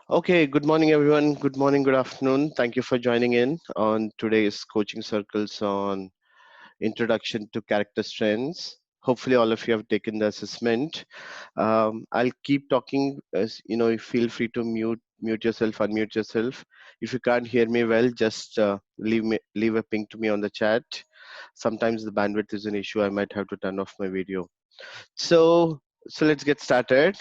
Okay, good morning, everyone. Good morning, good afternoon. Thank you for joining in on today's coaching circles on Introduction to Character Strengths. Hopefully, all of you have taken the assessment. I'll keep talking. As you know, feel free to mute yourself, unmute yourself. If you can't hear me well, just leave a ping to me on the chat. Sometimes the bandwidth is an issue. I might have to turn off my video. So let's get started.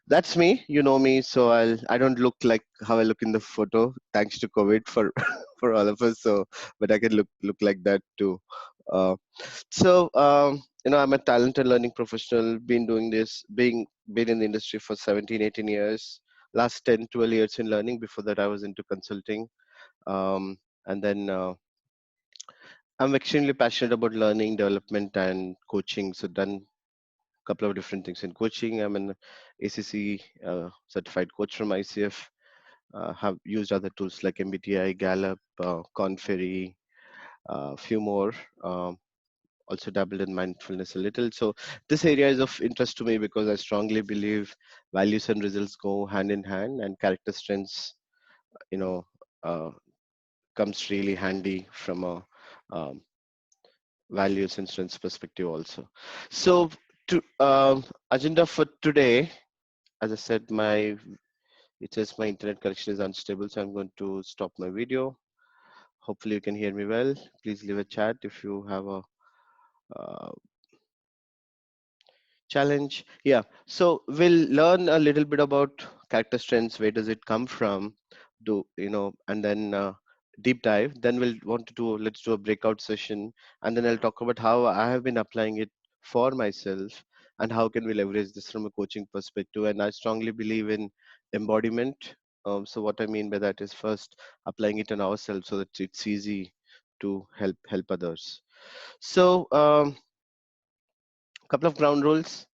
That's me. You know me, so I don't look like how I look in the photo, thanks to COVID for for all of us. So, but I can look like that too. Uh, I'm a talented learning professional. Been doing this, been in the industry for 17, 18 years. Last 10, 12 years in learning. Before that, I was into consulting. And then I'm extremely passionate about learning, development, and coaching. So done couple of different things in coaching. I'm an ACC certified coach from ICF. Have used other tools like MBTI, Gallup, Korn Ferry, a few more. Also dabbled in mindfulness a little. So this area is of interest to me because I strongly believe values and results go hand in hand, and character strengths, you know, uh, comes really handy from a um, values and strengths perspective also. So to agenda for today, as I said, it says my internet connection is unstable, so I'm going to stop my video. Hopefully you can hear me well. Please leave a chat if you have a uh, challenge. Yeah, so we'll learn a little bit about character strengths. Where does it come from? And then deep dive. Then let's do a breakout session, and then I'll talk about how I have been applying it for myself and how can we leverage this from a coaching perspective. And I strongly believe in embodiment. So what I mean by that is first applying it on ourselves so that it's easy to help others. So couple of ground rules.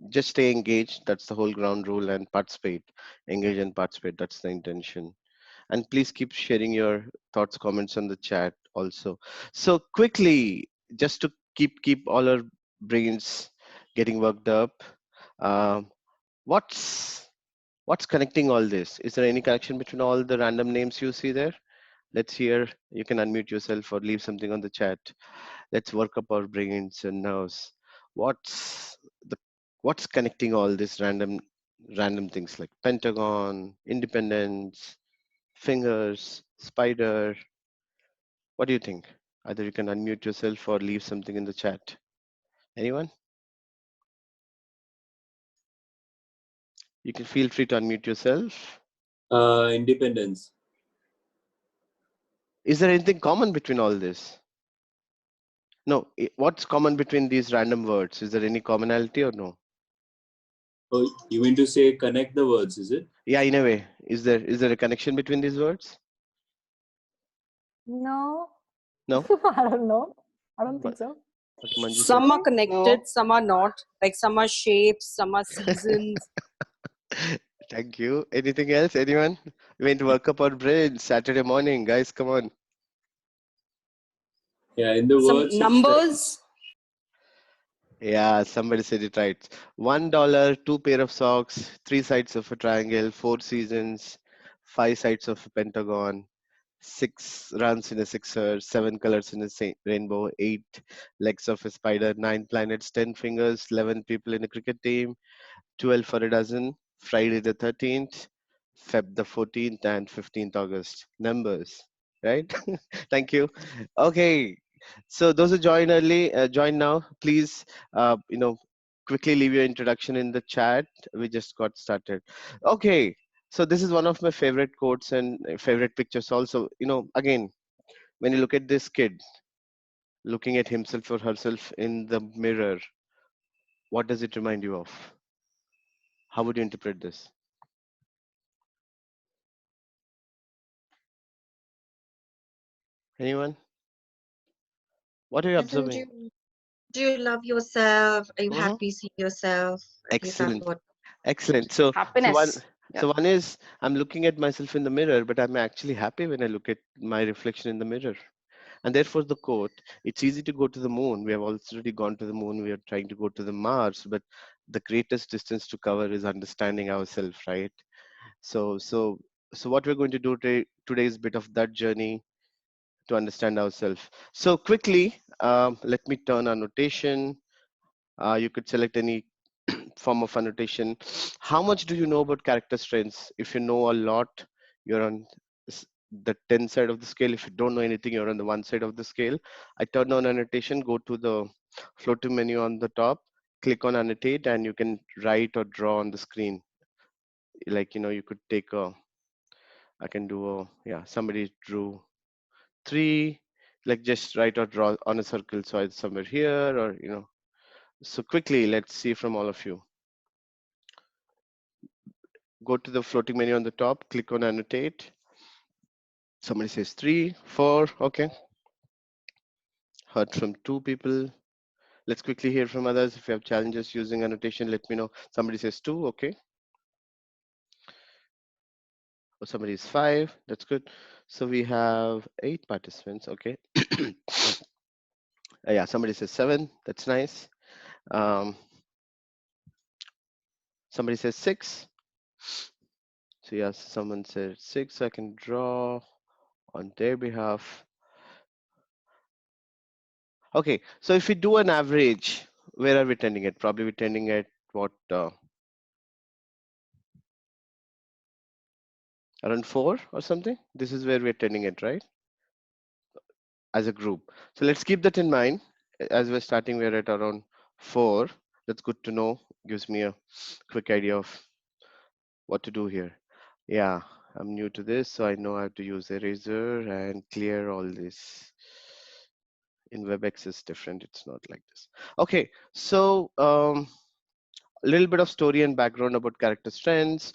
Just stay engaged, that's the whole ground rule, and participate. Engage and participate, that's the intention. And please keep sharing your thoughts, comments on the chat also. So quickly, just to keep all our brains getting worked up, um, what's what's connecting all this? Is there any connection between all the random names you see there? Let's hear. You can unmute yourself or leave something on the chat. Let's work up our brains and nerves. What's the what's connecting all these random things like Pentagon, independence, fingers, spider? What do you think? Either you can unmute yourself or leave something in the chat. Anyone? You can feel free to unmute yourself. Independence. Is there anything common between all this? No. What's common between these random words? Is there any commonality or no? Oh, you mean to say connect the words, is it? Yeah, in a way. Is there a connection between these words? No. No? I don't know. I don't think so. Okay, Manju said. Some are Really? connected, No. some are not. Like some are shapes, some are seasons. Thank you. Anything else? Anyone? We went to work up our brains Saturday morning, guys. Come on. Yeah, in the Some words itself. numbers. Yeah, somebody said it right. $1, two pair of socks, three sides of a triangle, four seasons, five sides of a pentagon, six runs in a sixer, seven colors in a rainbow, eight legs of a spider, nine planets, 10 fingers, 11 people in a cricket team, 12 for a dozen, Friday the 13th, Feb the 14th, and 15th August. Numbers, right? Thank you. Okay, so those who join early, join now. Please, quickly leave your introduction in the chat. We just got started. Okay, so this is one of my favorite quotes and favorite pictures also. Again, when you look at this kid looking at himself or herself in the mirror, what does it remind you of? How would you interpret this? Anyone? What are you Isn't observing? do you love yourself? Are you Mhm. happy seeing yourself? Is that Excellent. what? Excellent. So one Happiness. so one is I'm looking at myself in the mirror, but I'm actually happy when I look at my reflection in the mirror. And therefore the quote, it's easy to go to the moon. We have already gone to the moon. We are trying to go to the Mars, but the greatest distance to cover is understanding ourselves, right? So what we're going to do today is a bit of that journey to understand ourselves. So quickly, let me turn annotation. You could select any form of annotation. How much do you know about character strengths? If you know a lot, you're on the 10 side of the scale. If you don't know anything, you're on the 1 side of the scale. I turn on annotation, go to the floating menu on the top, click on annotate, and you can write or draw on the screen. Like, you could take I can do somebody drew 3, like just write or draw on a circle. So it's somewhere here, or, so quickly, let's see from all of you. Go to the floating menu on the top, click on annotate. Somebody says 3, 4, okay. Heard from 2 people. Let's quickly hear from others. If you have challenges using annotation, let me know. Somebody says 2, okay. Or somebody is 5, that's good. So we have 8 participants, okay. Yeah, somebody says 7, that's nice. Somebody says 6. So yes, someone said 6, I can draw on their behalf. Okay, so if we do an average, where are we tending at? Probably we're tending at what, around 4 or something? This is where we're tending at, right? As a group. So let's keep that in mind. As we're starting, we're at around 4. That's good to know. Gives me a quick idea of what to do here. Yeah, I'm new to this, so I know how to use eraser and clear all this. In WebEx is different. It's not like this. Okay, so a little bit of story and background about character strengths.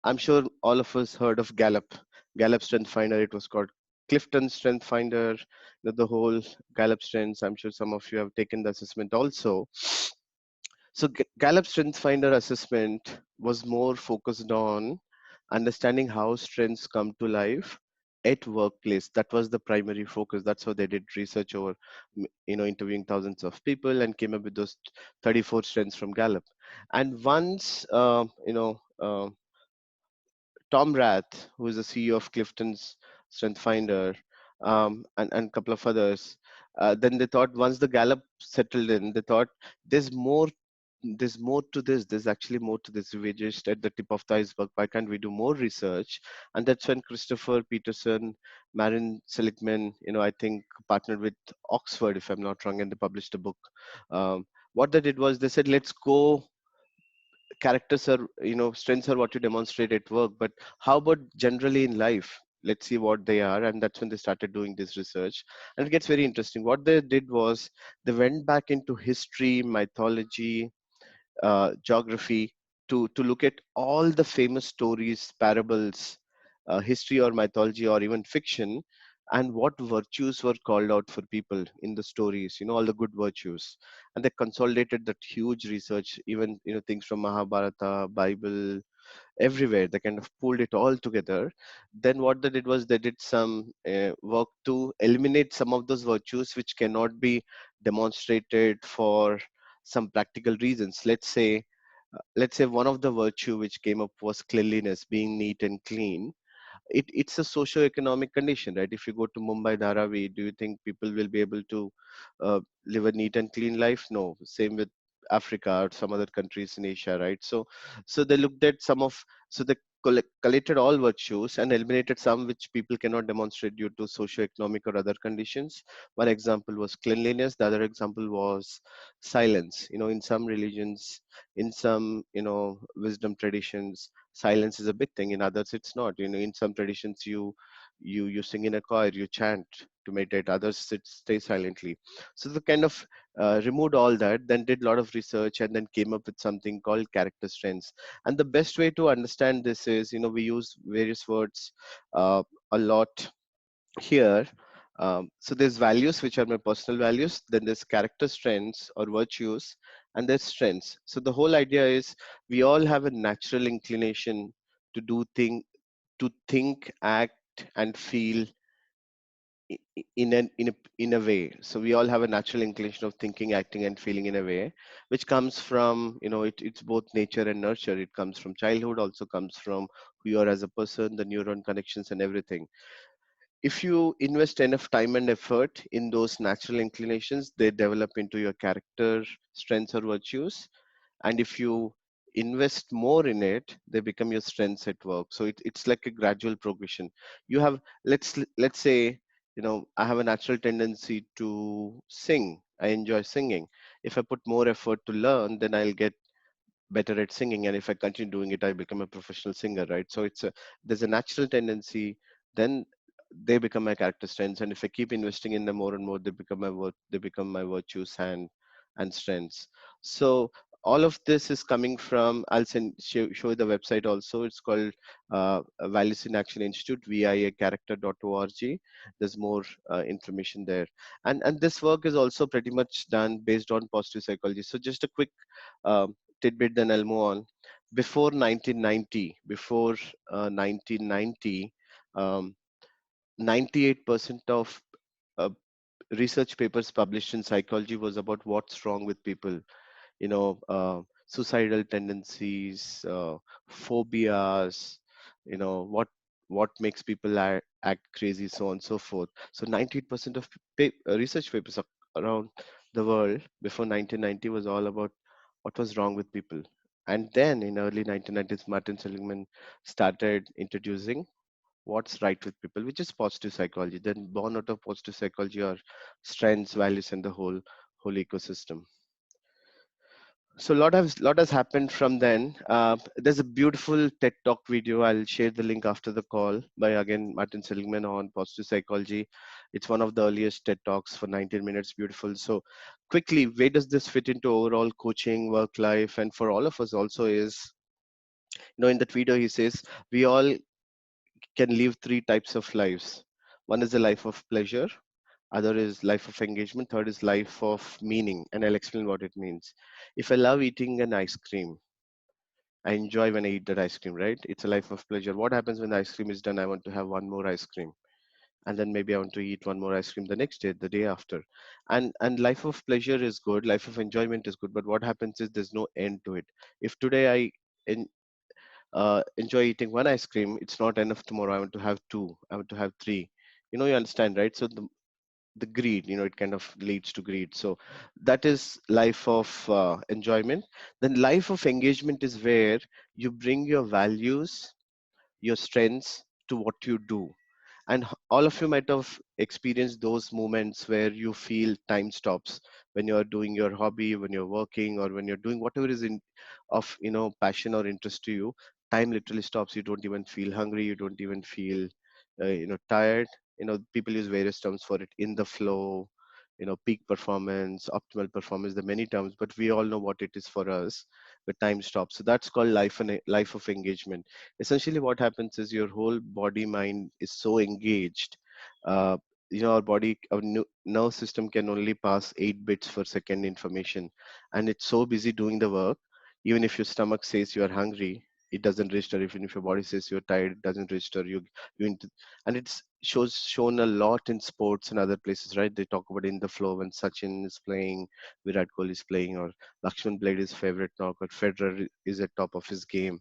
I'm sure all of us heard of Gallup. Gallup Strength Finder. It was called Clifton Strength Finder. The whole Gallup Strengths. I'm sure some of you have taken the assessment also. So Gallup Strength Finder assessment was more focused on understanding how strengths come to life at workplace. That was the primary focus. That's how they did research over, interviewing thousands of people and came up with those 34 strengths from Gallup. And once, Tom Rath, who is the CEO of Clifton's Strength Finder, and a couple of others. Then they thought once the Gallup settled in, they thought there's more. There's more to this. There's actually more to this. We're just at the tip of the iceberg. Why can't we do more research? And that's when Christopher Peterson, Marin Seligman, I think partnered with Oxford, if I'm not wrong, and they published a book. What they did was they said, let's go, characters are, strengths are what you demonstrate at work, but how about generally in life? Let's see what they are. And that's when they started doing this research, and it gets very interesting. What they did was they went back into history, mythology, geography, to look at all the famous stories, parables, history or mythology or even fiction, and what virtues were called out for people in the stories, all the good virtues. And they consolidated that huge research, even things from Mahabharata, Bible, everywhere. They kind of pulled it all together. Then what they did was they did some work to eliminate some of those virtues which cannot be demonstrated for some practical reasons. Let's say one of the virtue which came up was cleanliness, being neat and clean. It's a socio-economic condition, right? If you go to Mumbai, Dharavi, do you think people will be able to live a neat and clean life? No. Same with Africa or some other countries in Asia, right? So they looked at so they collated all virtues and eliminated some which people cannot demonstrate due to socio-economic or other conditions. One example was cleanliness. The other example was silence. In some religions, in some wisdom traditions, silence is a big thing. In others it's not. In some traditions you sing in a choir, you chant to meditate. Others stay silently. So the kind of removed all that, then did a lot of research, and then came up with something called character strengths. And the best way to understand this is, we use various words a lot here. So there's values, which are my personal values. Then there's character strengths or virtues, and there's strengths. So the whole idea is we all have a natural inclination to do thing, to think, act, and feel in a way. So we all have a natural inclination of thinking, acting, and feeling in a way, which comes from, it's both nature and nurture. It comes from childhood, also comes from who you are as a person, the neuron connections and everything. If you invest enough time and effort in those natural inclinations, they develop into your character strengths or virtues. And if you invest more in it, they become your strengths at work. So it's like a gradual progression. You have, let's say, I have a natural tendency to sing. I enjoy singing. If I put more effort to learn, then I'll get better at singing, and if I continue doing it, I become a professional singer, right? So there's a natural tendency. Then they become my character strengths, and if I keep investing in them more and more, they become my virtues and strengths. So all of this is coming from, I'll show you the website also. It's called Values in Action Institute, viacharacter.org. There's more information there, and this work is also pretty much done based on positive psychology. So just a quick tidbit, then I'll move on. Before 1990, 98% of uh, research papers published in psychology was about what's wrong with people. Suicidal tendencies, phobias, what makes people act crazy, so on and so forth. So 98% of research papers around the world before 1990 was all about what was wrong with people. And then in early 1990s, Martin Seligman started introducing what's right with people, which is positive psychology. Then born out of positive psychology are strengths, values, and the whole ecosystem. So lot has happened from then. There's a beautiful TED Talk video. I'll share the link after the call by, again, Martin Seligman on positive psychology. It's one of the earliest TED Talks for 19 minutes. Beautiful. So quickly, where does this fit into overall coaching, work life, and for all of us also is, in that video he says we all can live three types of lives. One is the life of pleasure, other is life of engagement, third is life of meaning, and I'll explain what it means. If I love eating an ice cream, I enjoy when I eat that ice cream, right? It's a life of pleasure. What happens when the ice cream is done? I want to have one more ice cream, and then maybe I want to eat one more ice cream the next day, the day after. And life of pleasure is good, life of enjoyment is good, but what happens is there's no end to it. If today I enjoy eating one ice cream, it's not enough tomorrow. I want to have two, I want to have three. You understand, right? So the greed, it kind of leads to greed. So that is life of enjoyment. Then life of engagement is where you bring your values, your strengths to what you do. And all of you might have experienced those moments where you feel time stops when you're doing your hobby, when you're working, or when you're doing whatever is in of passion or interest to you. Time literally stops. You don't even feel hungry, you don't even feel tired. People use various terms for it: in the flow, peak performance, optimal performance, the many terms, but we all know what it is for us. But time stops. So that's called life of engagement. Essentially what happens is your whole body mind is so engaged. uh, our body, our nerve system can only pass 8 bits per second information, and it's so busy doing the work. Even if your stomach says you are hungry, it doesn't register. Even if your body says you're tired, it doesn't register. You into, and it's shown a lot in sports and other places, right? They talk about in the flow when Sachin is playing, Virat Kohli is playing, or Lakshman played his favorite knockout, Federer is at top of his game,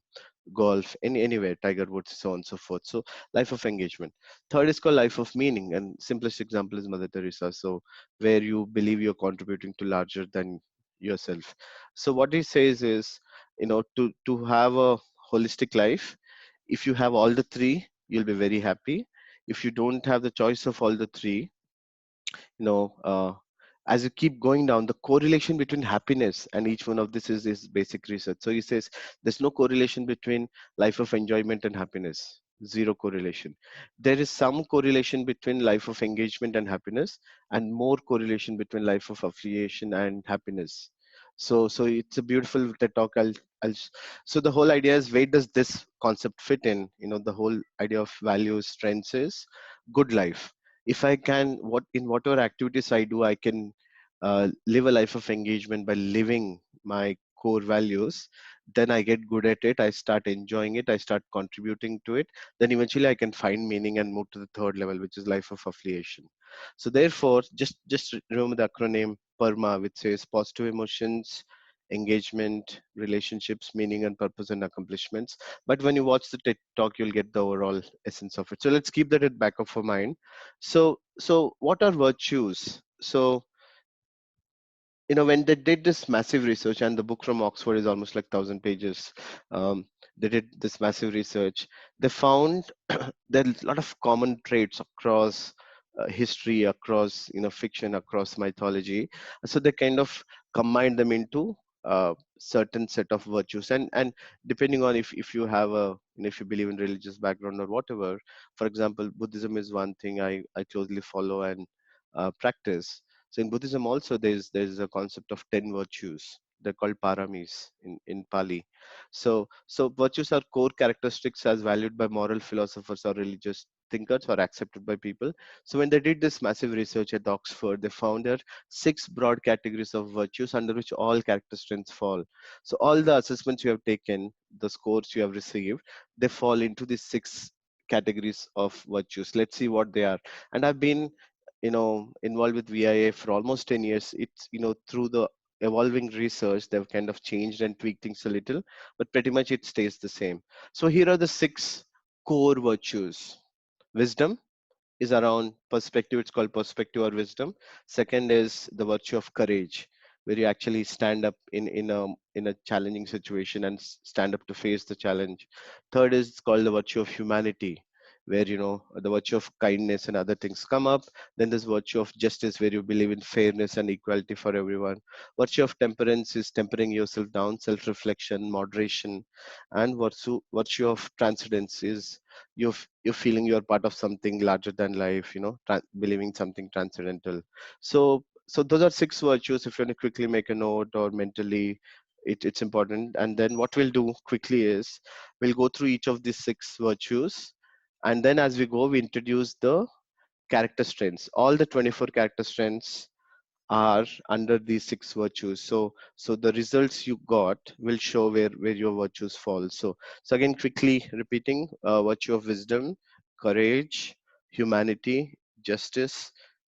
golf, anywhere, Tiger Woods, so on and so forth. So life of engagement. Third is called life of meaning, and simplest example is Mother Teresa. So where you believe you're contributing to larger than yourself. So what he says is, to have a holistic life, if you have all the three, you'll be very happy. If you don't have the choice of all the three, you know uh, as you keep going down, the correlation between happiness and each one of this is basic research. So he says there's no correlation between life of enjoyment and happiness. Zero correlation. There is some correlation between life of engagement and happiness, and more correlation between life of affiliation and happiness. So it's a beautiful TED talk. I'll so the whole idea is, where does this concept fit in? The whole idea of values, strengths is good life. If I can, in whatever activities I do, I can live a life of engagement by living my core values, then I get good at it, I start enjoying it, I start contributing to it, then eventually I can find meaning and move to the third level, which is life of affiliation. So therefore, just remember the acronym PERMA, which says positive emotions, engagement, relationships, meaning and purpose and accomplishments. But when you watch the TED talk, you'll get the overall essence of it. So let's keep that at back of our mind. So what are virtues? So when they did this massive research, and the book from Oxford is almost like 1,000 pages, um, they did this massive research. They found there's a lot of common traits across history, across fiction, across mythology. So they kind of combine them into certain set of virtues, and depending on if you have a if you believe in religious background or whatever. For example, Buddhism is one thing I closely follow and practice. So in Buddhism also there's a concept of 10 virtues. They're called paramis in Pali. So virtues are core characteristics as valued by moral philosophers or religious thinkers or accepted by people. So when they did this massive research at Oxford, they found there 6 broad categories of virtues under which all character strengths fall. So all the assessments you have taken, the scores you have received, they fall into these 6 categories of virtues. Let's see what they are. And I've been involved with VIA for almost 10 years. It's through the evolving research they've kind of changed and tweaked things a little, but pretty much it stays the same. So here are the 6 core virtues. Wisdom is around perspective. It's called perspective or wisdom. Second is the virtue of courage, where you actually stand up in a challenging situation and stand up to face the challenge. Third is called the virtue of humanity, where the virtue of kindness and other things come up. Then there's virtue of justice, where you believe in fairness and equality for everyone. Virtue of temperance is tempering yourself down, self-reflection, moderation. And virtue of transcendence is you're feeling you're part of something larger than life, believing something transcendental. So those are 6 virtues. If you want to quickly make a note or mentally, it's important. And then what we'll do quickly is we'll go through each of these 6 virtues, and then as we go we introduce the character strengths. All the 24 character strengths are under these 6 virtues. So the results you got will show where your virtues fall. So again, quickly repeating: virtue of wisdom, courage, humanity, justice,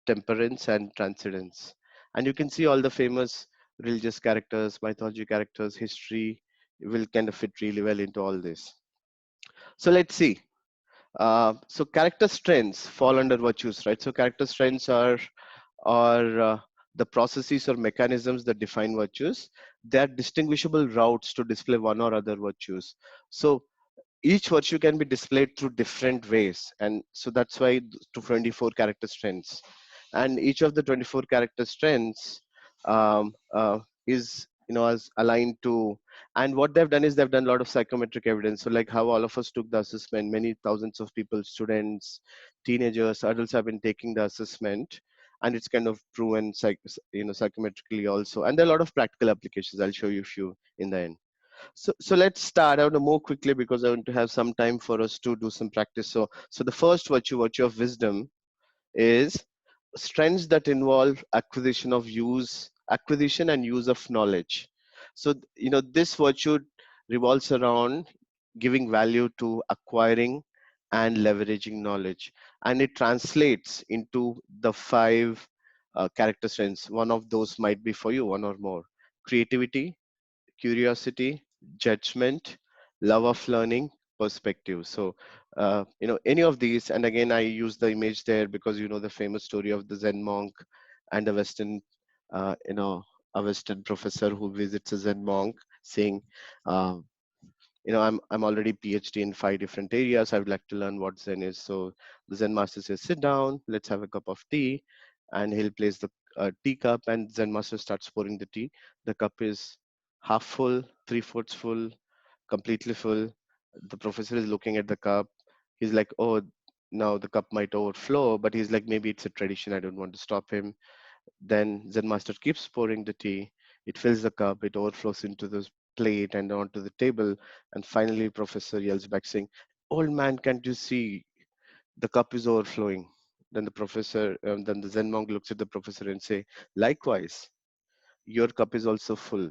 temperance, and transcendence. And you can see all the famous religious characters, mythology characters, history will kind of fit really well into all this. So let's see. So character strengths fall under virtues, right? So character strengths are the processes or mechanisms that define virtues. They are distinguishable routes to display one or other virtues. So each virtue can be displayed through different ways, and so that's why to 24 character strengths. And each of the 24 character strengths is as aligned to, and what they've done is they've done a lot of psychometric evidence. So like how all of us took the assessment, many thousands of people, students, teenagers, adults have been taking the assessment, and it's kind of proven psychometrically also. And there are a lot of practical applications. I'll show you a few in the end. So let's start. I want to move quickly because I want to have some time for us to do some practice. So the first virtue of wisdom, is strengths that involve acquisition and use of knowledge. So this virtue revolves around giving value to acquiring and leveraging knowledge, and it translates into the 5 character strengths. One of those might be for you, one or more: creativity, curiosity, judgment, love of learning, perspective. So, any of these, and again, I use the image there because the famous story of the Zen monk and uh, you know, a Western professor who visits a Zen monk saying, uh, I'm already PhD in 5 different areas. I would like to learn what Zen is. So the Zen master says, sit down, let's have a cup of tea, and he'll place the teacup, and Zen master starts pouring the tea. The cup is half full, 3/4 full, completely full. The professor is looking at the cup. He's like, oh, now the cup might overflow, but he's like, maybe it's a tradition. I don't want to stop him. Then Zen master keeps pouring the tea. It fills the cup. It overflows into the plate and onto the table. And finally, professor yells back saying, "Old man, can't you see the cup is overflowing?" Then the Zen monk looks at the professor and say, "Likewise, your cup is also full.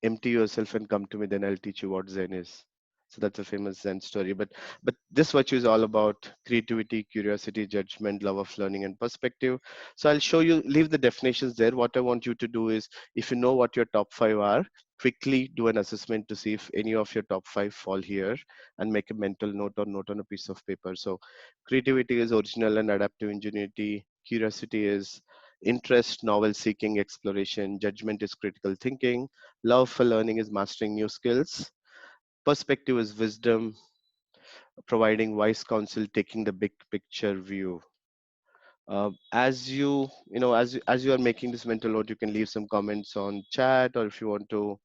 empty yourself and come to me, then I'll teach you what Zen is. So that's a famous Zen story. But this virtue is all about creativity, curiosity, judgment, love of learning, and perspective. So I'll show you, leave the definitions there. What I want you to do is, if you know what your top 5 are, quickly do an assessment to see if any of your top 5 fall here, and make a mental note or note on a piece of paper. So creativity is original and adaptive ingenuity. Curiosity is interest, novel seeking, exploration. Judgment is critical thinking. Love for learning is mastering new skills. Perspective is wisdom, providing wise counsel, taking the big picture view. As as you are making this mental note, you can leave some comments on chat, or if you want to,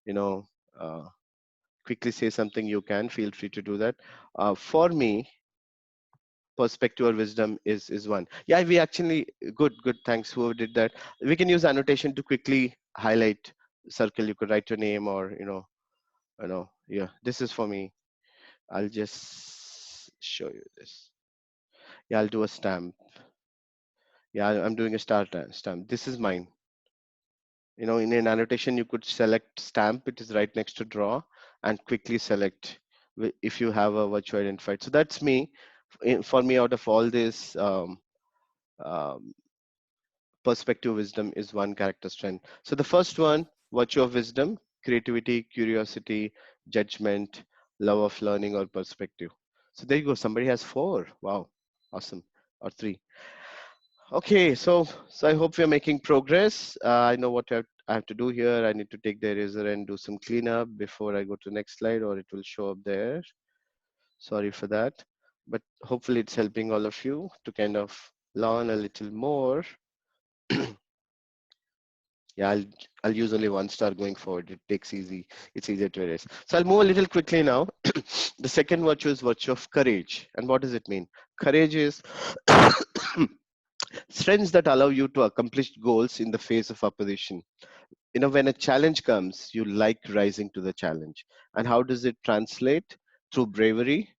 you know, uh, quickly say something, you can feel free to do that. For me, perspective or wisdom is one. Yeah, we actually good. Thanks, whoever did that. We can use annotation to quickly highlight, circle. You could write your name, or yeah. This is for me. I'll just show you this. Yeah, I'll do a stamp. Yeah, I'm doing a stamp. This is mine. In an annotation, you could select stamp. It is right next to draw, and quickly select if you have a virtue identified. So that's me. For me, out of all this, um, perspective wisdom is one character strength. So the first one, virtue of wisdom, creativity, curiosity, judgment, love of learning, or perspective. So there you go. Somebody has 4. Wow, awesome. Or 3. Okay, so I hope we're making progress. I know what I have to do here. I need to take the eraser and do some cleanup before I go to the next slide, or it will show up there. Sorry for that, but hopefully it's helping all of you to kind of learn a little more. Yeah, I'll use only 1 star going forward. It's easier to erase. So I'll move a little quickly now. The second virtue is virtue of courage. And what does it mean? Courage is strengths that allow you to accomplish goals in the face of opposition. When a challenge comes, you like rising to the challenge. And how does it translate? Through bravery,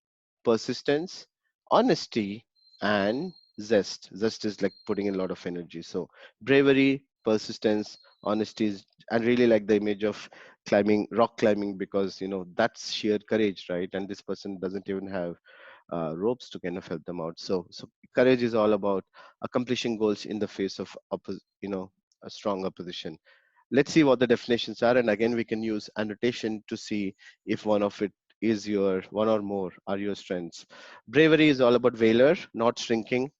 persistence, honesty, and zest is like putting in a lot of energy. So bravery, persistence, honesty and really like the image of rock climbing, because that's sheer courage, right? And this person doesn't even have ropes to kind of help them out. So courage is all about accomplishing goals in the face of a strong opposition. Let's see what the definitions are, and again we can use annotation to see if one of it is one or more are your strengths. Bravery is all about valor, not shrinking.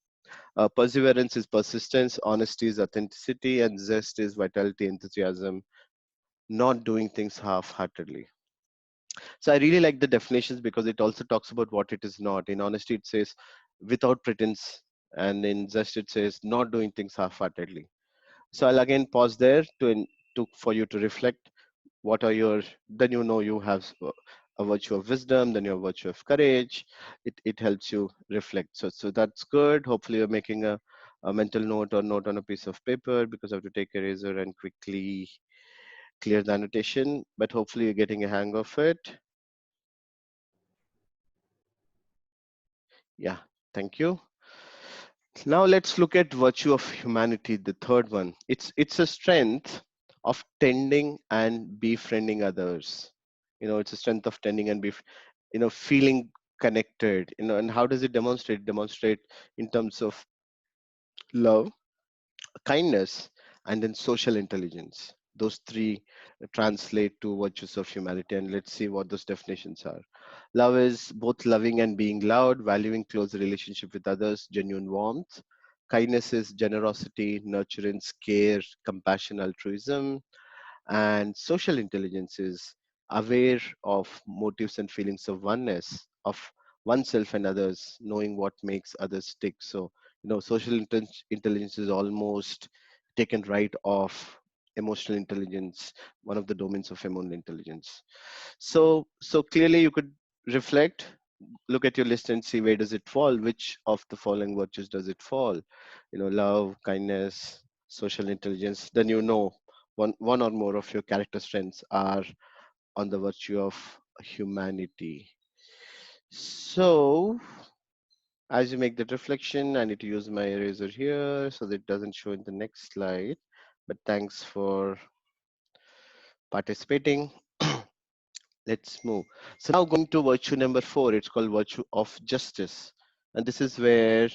Perseverance is persistence, honesty is authenticity, and zest is vitality, enthusiasm, not doing things half-heartedly. So I really like the definitions because it also talks about what it is not. In honesty, it says without pretense, and in zest, it says not doing things half-heartedly. So I'll again pause there for you to reflect. What are your, then you have a virtue of wisdom, then your virtue of courage. It helps you reflect. So that's good. Hopefully you're making a mental note or note on a piece of paper, because I have to take a eraser and quickly clear the annotation, but hopefully you're getting a hang of it. Yeah, thank you. Now let's look at virtue of humanity, the third one. It's a strength of tending and befriending others. It's a strength of tending and feeling connected. And how does it demonstrate? Demonstrate in terms of love, kindness, and then social intelligence. Those 3 translate to virtues of humanity, and let's see what those definitions are. Love is both loving and being loved, valuing close relationship with others, genuine warmth. Kindness is generosity, nurturance, care, compassion, altruism. And social intelligence is aware of motives and feelings of oneness, of oneself and others, knowing what makes others tick. So social intelligence is almost taken right off emotional intelligence, one of the domains of emotional intelligence. So clearly you could reflect, look at your list and see where does it fall, which of the following virtues does it fall. Love, kindness, social intelligence. Then one or more of your character strengths are on the virtue of humanity. So as you make that reflection, I need to use my eraser here so that it doesn't show in the next slide. But thanks for participating. Let's move. So now going to virtue number 4, it's called virtue of justice. And this is where,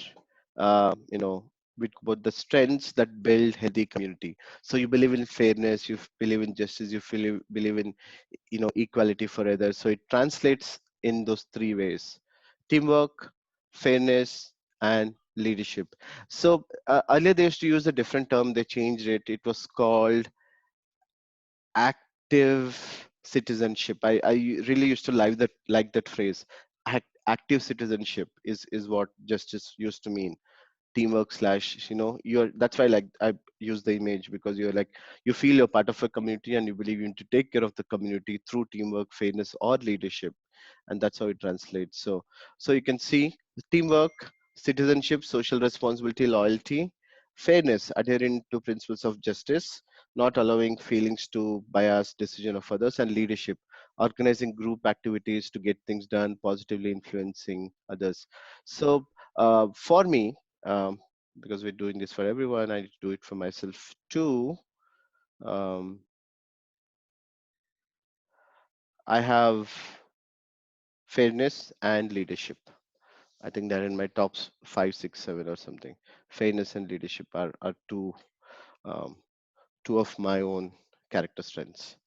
with both the strengths that build healthy community. So you believe in fairness, you believe in justice, you believe in, equality for others. So it translates in those 3 ways: teamwork, fairness, and leadership. So earlier they used to use a different term, they changed it. It was called active citizenship. I really used to like that phrase. Active citizenship is what justice used to mean. Teamwork slash, you're, that's why like I use the image, because you're like, you feel you're part of a community and you believe you need to take care of the community through teamwork, fairness, or leadership. And that's how it translates. So you can see teamwork, citizenship, social responsibility, loyalty, fairness, adhering to principles of justice, not allowing feelings to bias decision of others, and leadership, organizing group activities to get things done, positively influencing others. So for me, um, because we're doing this for everyone, I need to do it for myself too. um, I have fairness and leadership. I think they're in my top 5, 6, 7 or something. Fairness and leadership are um, two of my own character strengths.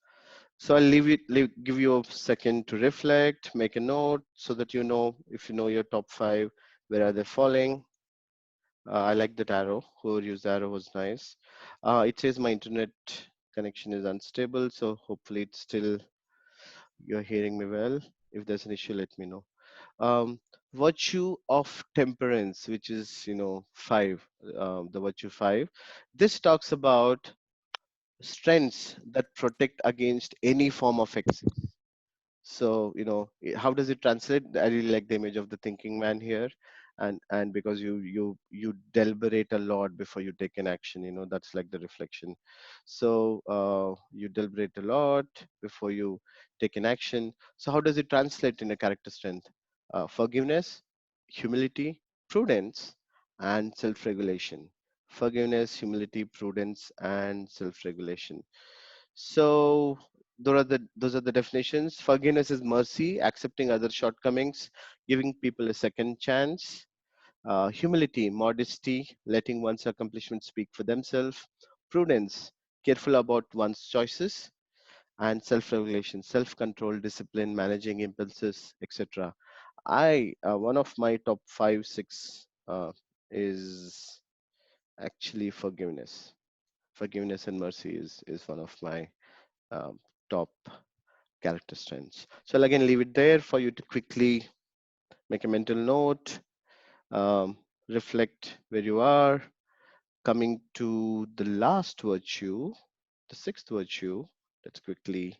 So I'll give you a second to reflect, make a note so that you know, if you know your top 5, where are they falling. I like that arrow. Whoever used the arrow was nice. It says my internet connection is unstable, so hopefully it's still, you're hearing me well. If there's an issue, let me know. um, Virtue of temperance, which is, 5, the virtue 5. This talks about strengths that protect against any form of excess. So, how does it translate? I really like the image of the thinking man here. And because you deliberate a lot before you take an action, that's like the reflection. So you deliberate a lot before you take an action. So how does it translate in a character strength? Forgiveness, humility, prudence, and self-regulation. Forgiveness, humility, prudence, and self-regulation. So those are the definitions. Forgiveness is mercy, accepting other shortcomings, giving people a second chance. Humility, modesty, letting one's accomplishments speak for themselves. Prudence, careful about one's choices. And self-regulation, self-control, discipline, managing impulses, etc. One of my top 5, 6 is actually forgiveness. Forgiveness and mercy is one of my um, top character strengths. So I'll again leave it there for you to quickly make a mental note, reflect where you are. Coming to the last virtue, the 6th virtue, let's quickly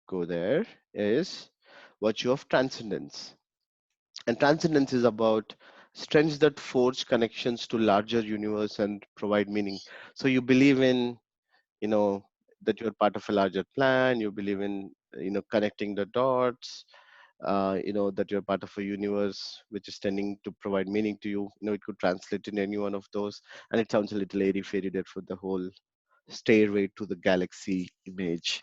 go there, is virtue of transcendence. And transcendence is about strengths that forge connections to larger universe and provide meaning. So you believe in, you know, that you're part of a larger plan, you believe in, connecting the dots, that you're part of a universe which is tending to provide meaning to you. It could translate in any one of those. And it sounds a little airy fairy there for the whole stairway to the galaxy image.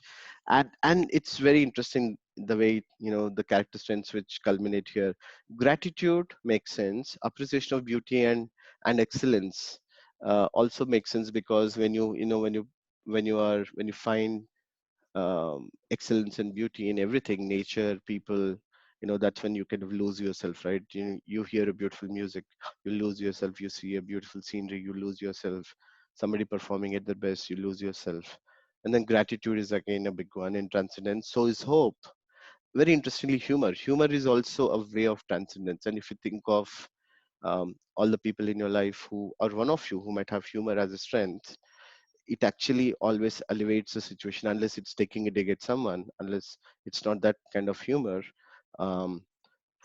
And it's very interesting the way, the character strengths which culminate here. Gratitude makes sense. Appreciation of beauty and excellence also makes sense, because when you find excellence and beauty in everything, nature, people, that's when you kind of lose yourself, right? You hear a beautiful music, you lose yourself. You see a beautiful scenery, you lose yourself. Somebody performing at their best, you lose yourself. And then gratitude is again a big one in transcendence. So is hope. Very interestingly, humor is also a way of transcendence. And if you think of all the people in your life who, or one of you who might have humor as a strength, it actually always elevates the situation, unless it's taking a dig at someone, unless it's not that kind of humor. um,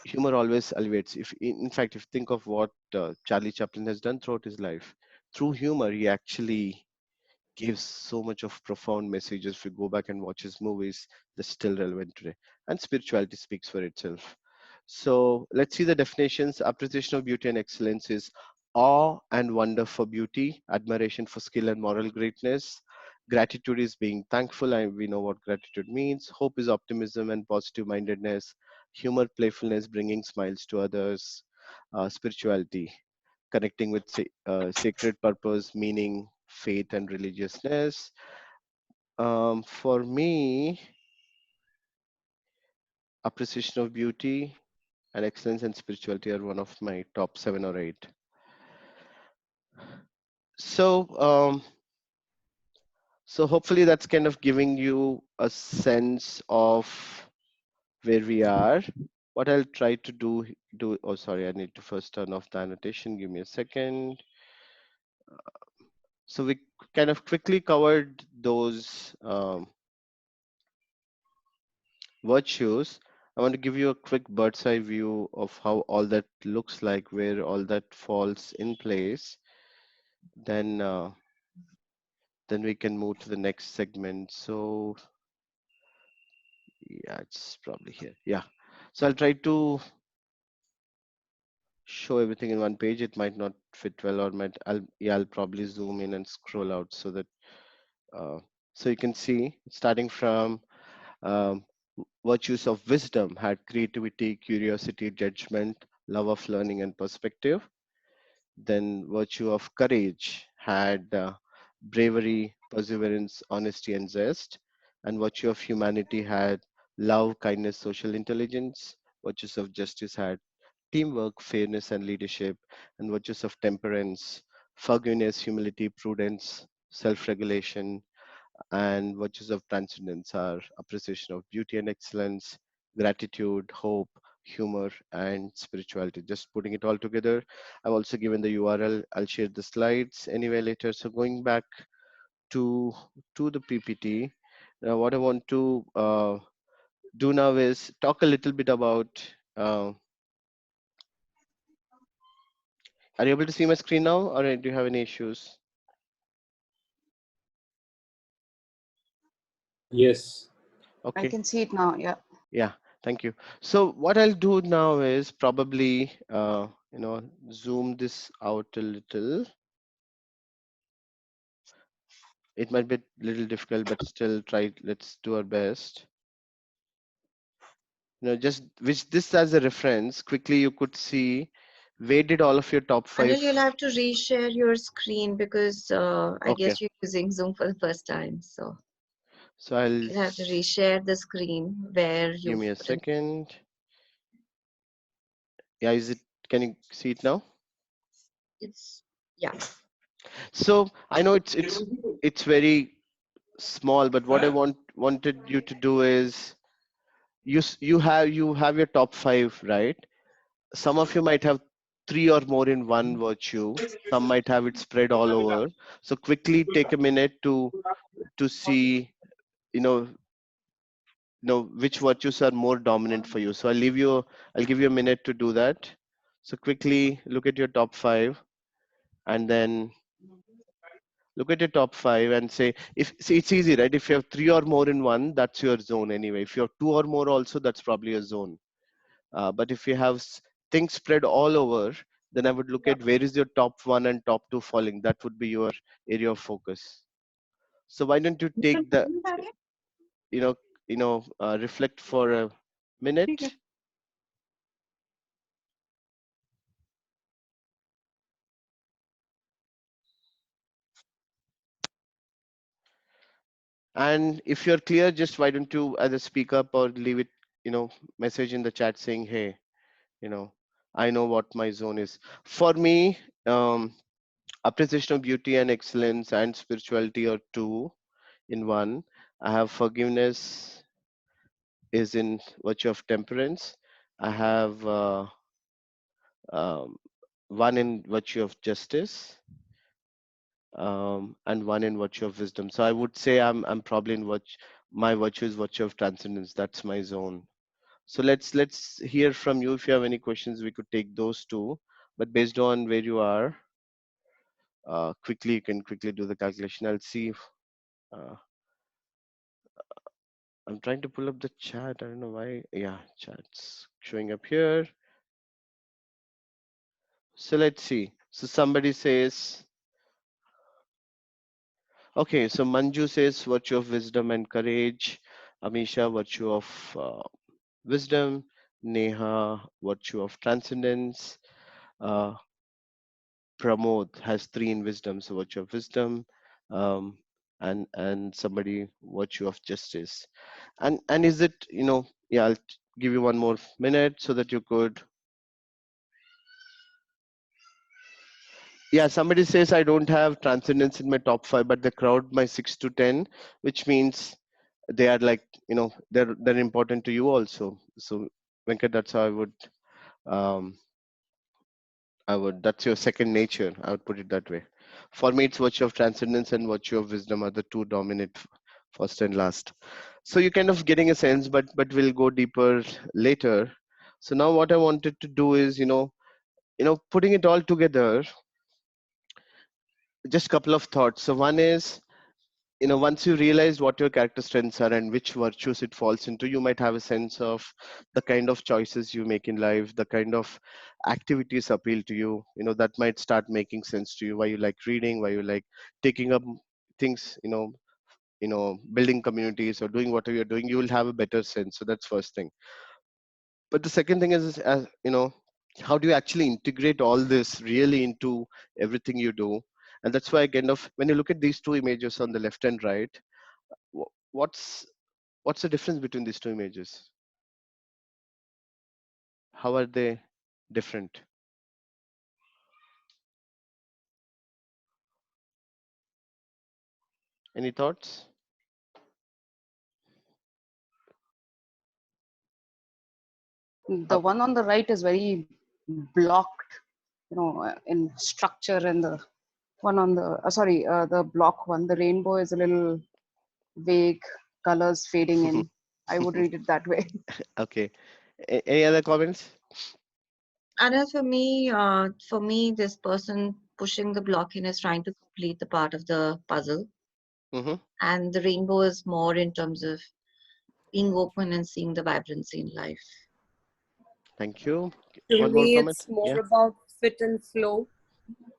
Humor always elevates. If in fact, if you think of what Charlie Chaplin has done throughout his life, through humor he actually gives so much of profound messages. If you go back and watch his movies, they're still relevant today. And spirituality speaks for itself. So let's see the definitions. Appreciation of beauty and excellence is awe and wonder for beauty, admiration for skill and moral greatness, Gratitude is being thankful, and we know what gratitude means. Hope is optimism and positive mindedness. Humor, playfulness, bringing smiles to others. Spirituality, connecting with sacred purpose, meaning, faith, and religiousness. For me, appreciation of beauty and excellence and spirituality are one of my top 7 or 8. So, so hopefully that's kind of giving you a sense of where we are. What I'll try to do. Oh, sorry, I need to first turn off the annotation. Give me a second. So we kind of quickly covered those virtues. I want to give you a quick bird's eye view of how all that looks like, where all that falls in place. Then we can move to the next segment. So yeah, it's probably here. Yeah. So I'll try to show everything in one page. It might not fit well, or I'll probably zoom in and scroll out so that so you can see, starting from um, virtues of wisdom had creativity, curiosity, judgment, love of learning, and perspective. Then virtue of courage had bravery, perseverance, honesty, and zest. And virtue of humanity had love, kindness, social intelligence. Virtues of justice had teamwork, fairness, and leadership. And virtues of temperance, forgiveness, humility, prudence, self-regulation. And virtues of transcendence are appreciation of beauty and excellence, gratitude, hope, humor, and spirituality. Just putting it all together. I've also given the URL. I'll share the slides anyway later. So going back to the PPT, what I want to do now is talk a little bit about. Are you able to see my screen now, or do you have any issues? Yes. Okay. I can see it now. Yeah. Yeah, thank you. So what I'll do now is probably, zoom this out a little. It might be a little difficult, but still try. Let's do our best. Just which this as a reference. Quickly, you could see where did all of your top Anil, 5. you'll have to reshare your screen because I Okay, guess you're using Zoom for the first time. So so I'll you'll have to reshare the screen where give you've me a put in. second. Yeah, is it? Can you see it now? It's, yeah. So I know it's very small, but what I wanted you to do is you have your top 5, right? Some of you might have 3 or more in one virtue. Some might have it spread all over. So quickly take a minute to see, you know which virtues are more dominant for you. So I'll give you a minute to do that. So quickly look at your top 5, and then look at your top 5 and say, if see, it's easy, right? If you have 3 or more in one, that's your zone anyway. If you have 2 or more also, that's probably a zone. But if you have things spread all over, then I would look at where is your top 1 and top 2 falling. That would be your area of focus. So why don't you take the, you know, reflect for a minute. And if you're clear, just why don't you either speak up or leave it, message in the chat saying, hey, I know what my zone is. For me, appreciation of beauty and excellence and spirituality are 2 in 1. I have forgiveness is in virtue of temperance. I have 1 in virtue of justice, and 1 in virtue of wisdom. So I would say I'm probably in my virtue is virtue of transcendence. That's my zone. So let's hear from you. If you have any questions, we could take those 2. But based on where you are, quickly you can quickly do the calculation. I'll see if uh, I'm trying to pull up the chat. I don't know why. Yeah, chat's showing up here. So let's see. So somebody says Okay, so Manju says virtue of wisdom and courage. Amisha, virtue of wisdom. Neha, virtue of transcendence. Uh, Pramod has three in wisdom, so virtue of wisdom. Um, and somebody virtue of justice. And is it, yeah, I'll give you one more minute so that you could. Yeah, somebody says I don't have transcendence in my top five, but they crowd my 6 to 10, which means they are like, they're important to you also. So Venkat, that's how um that's your second nature. I would put it that way. For me, it's virtue of transcendence and virtue of wisdom are the two dominant, first and last. So you're kind of getting a sense, but we'll go deeper later. So now what I wanted to do is, putting it all together, just a couple of thoughts. So one is, once you realize what your character strengths are and which virtues it falls into, you might have a sense of the kind of choices you make in life, the kind of activities appeal to you, that might start making sense to you, why you like reading, why you like taking up things, building communities or doing whatever you're doing. You will have a better sense. So that's first thing. But the second thing is, as how do you actually integrate all this really into everything you do? And that's why I kind of, when you look at these two images on the left and right, what's the difference between these two images? How are they different? Any thoughts? The one on the right is very blocked, in structure, and the one on the the block one, the rainbow, is a little vague, colors fading in. I would read it that way. Okay. Any other comments? Anna, for me, this person pushing the block in is trying to complete the part of the puzzle, Mm-hmm. and the rainbow is more in terms of being open and seeing the vibrancy in life. Thank you. To One more me, comment? it's more Yeah. about fit and flow.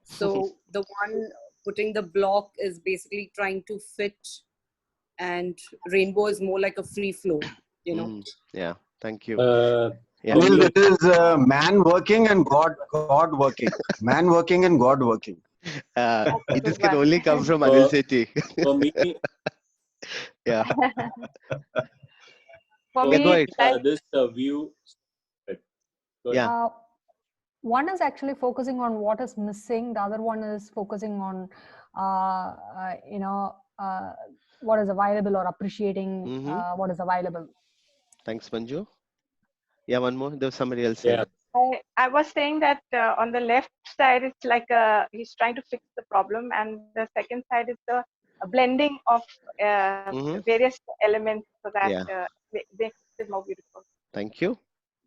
So the one putting the block is basically trying to fit, and rainbow is more like a free flow. Yeah. Thank you. Yeah. For Anil, me, this is man working and God working. Man working and God working. That's a This good can one. only come from Anil for, Sethi. for me, Yeah. For Yeah. Go me, ahead. like this view. Go ahead. Yeah. uh, one is actually focusing on what is missing. The other one is focusing on, what is available or appreciating Mm-hmm. what is available. Thanks, Manju. Yeah. One more. There was somebody else saying. Yeah. I was saying that on the left side, it's like he's trying to fix the problem, and the second side is the blending of Mm-hmm. various elements so that Yeah. makes it more beautiful. Thank you.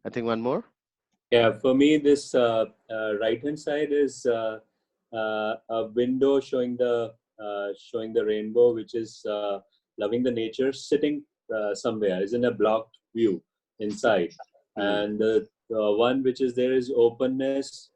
I think one more. Yeah, for me, this right hand side is a window showing the rainbow, which is loving the nature, sitting somewhere, is in a blocked view inside, and the one which is there is openness,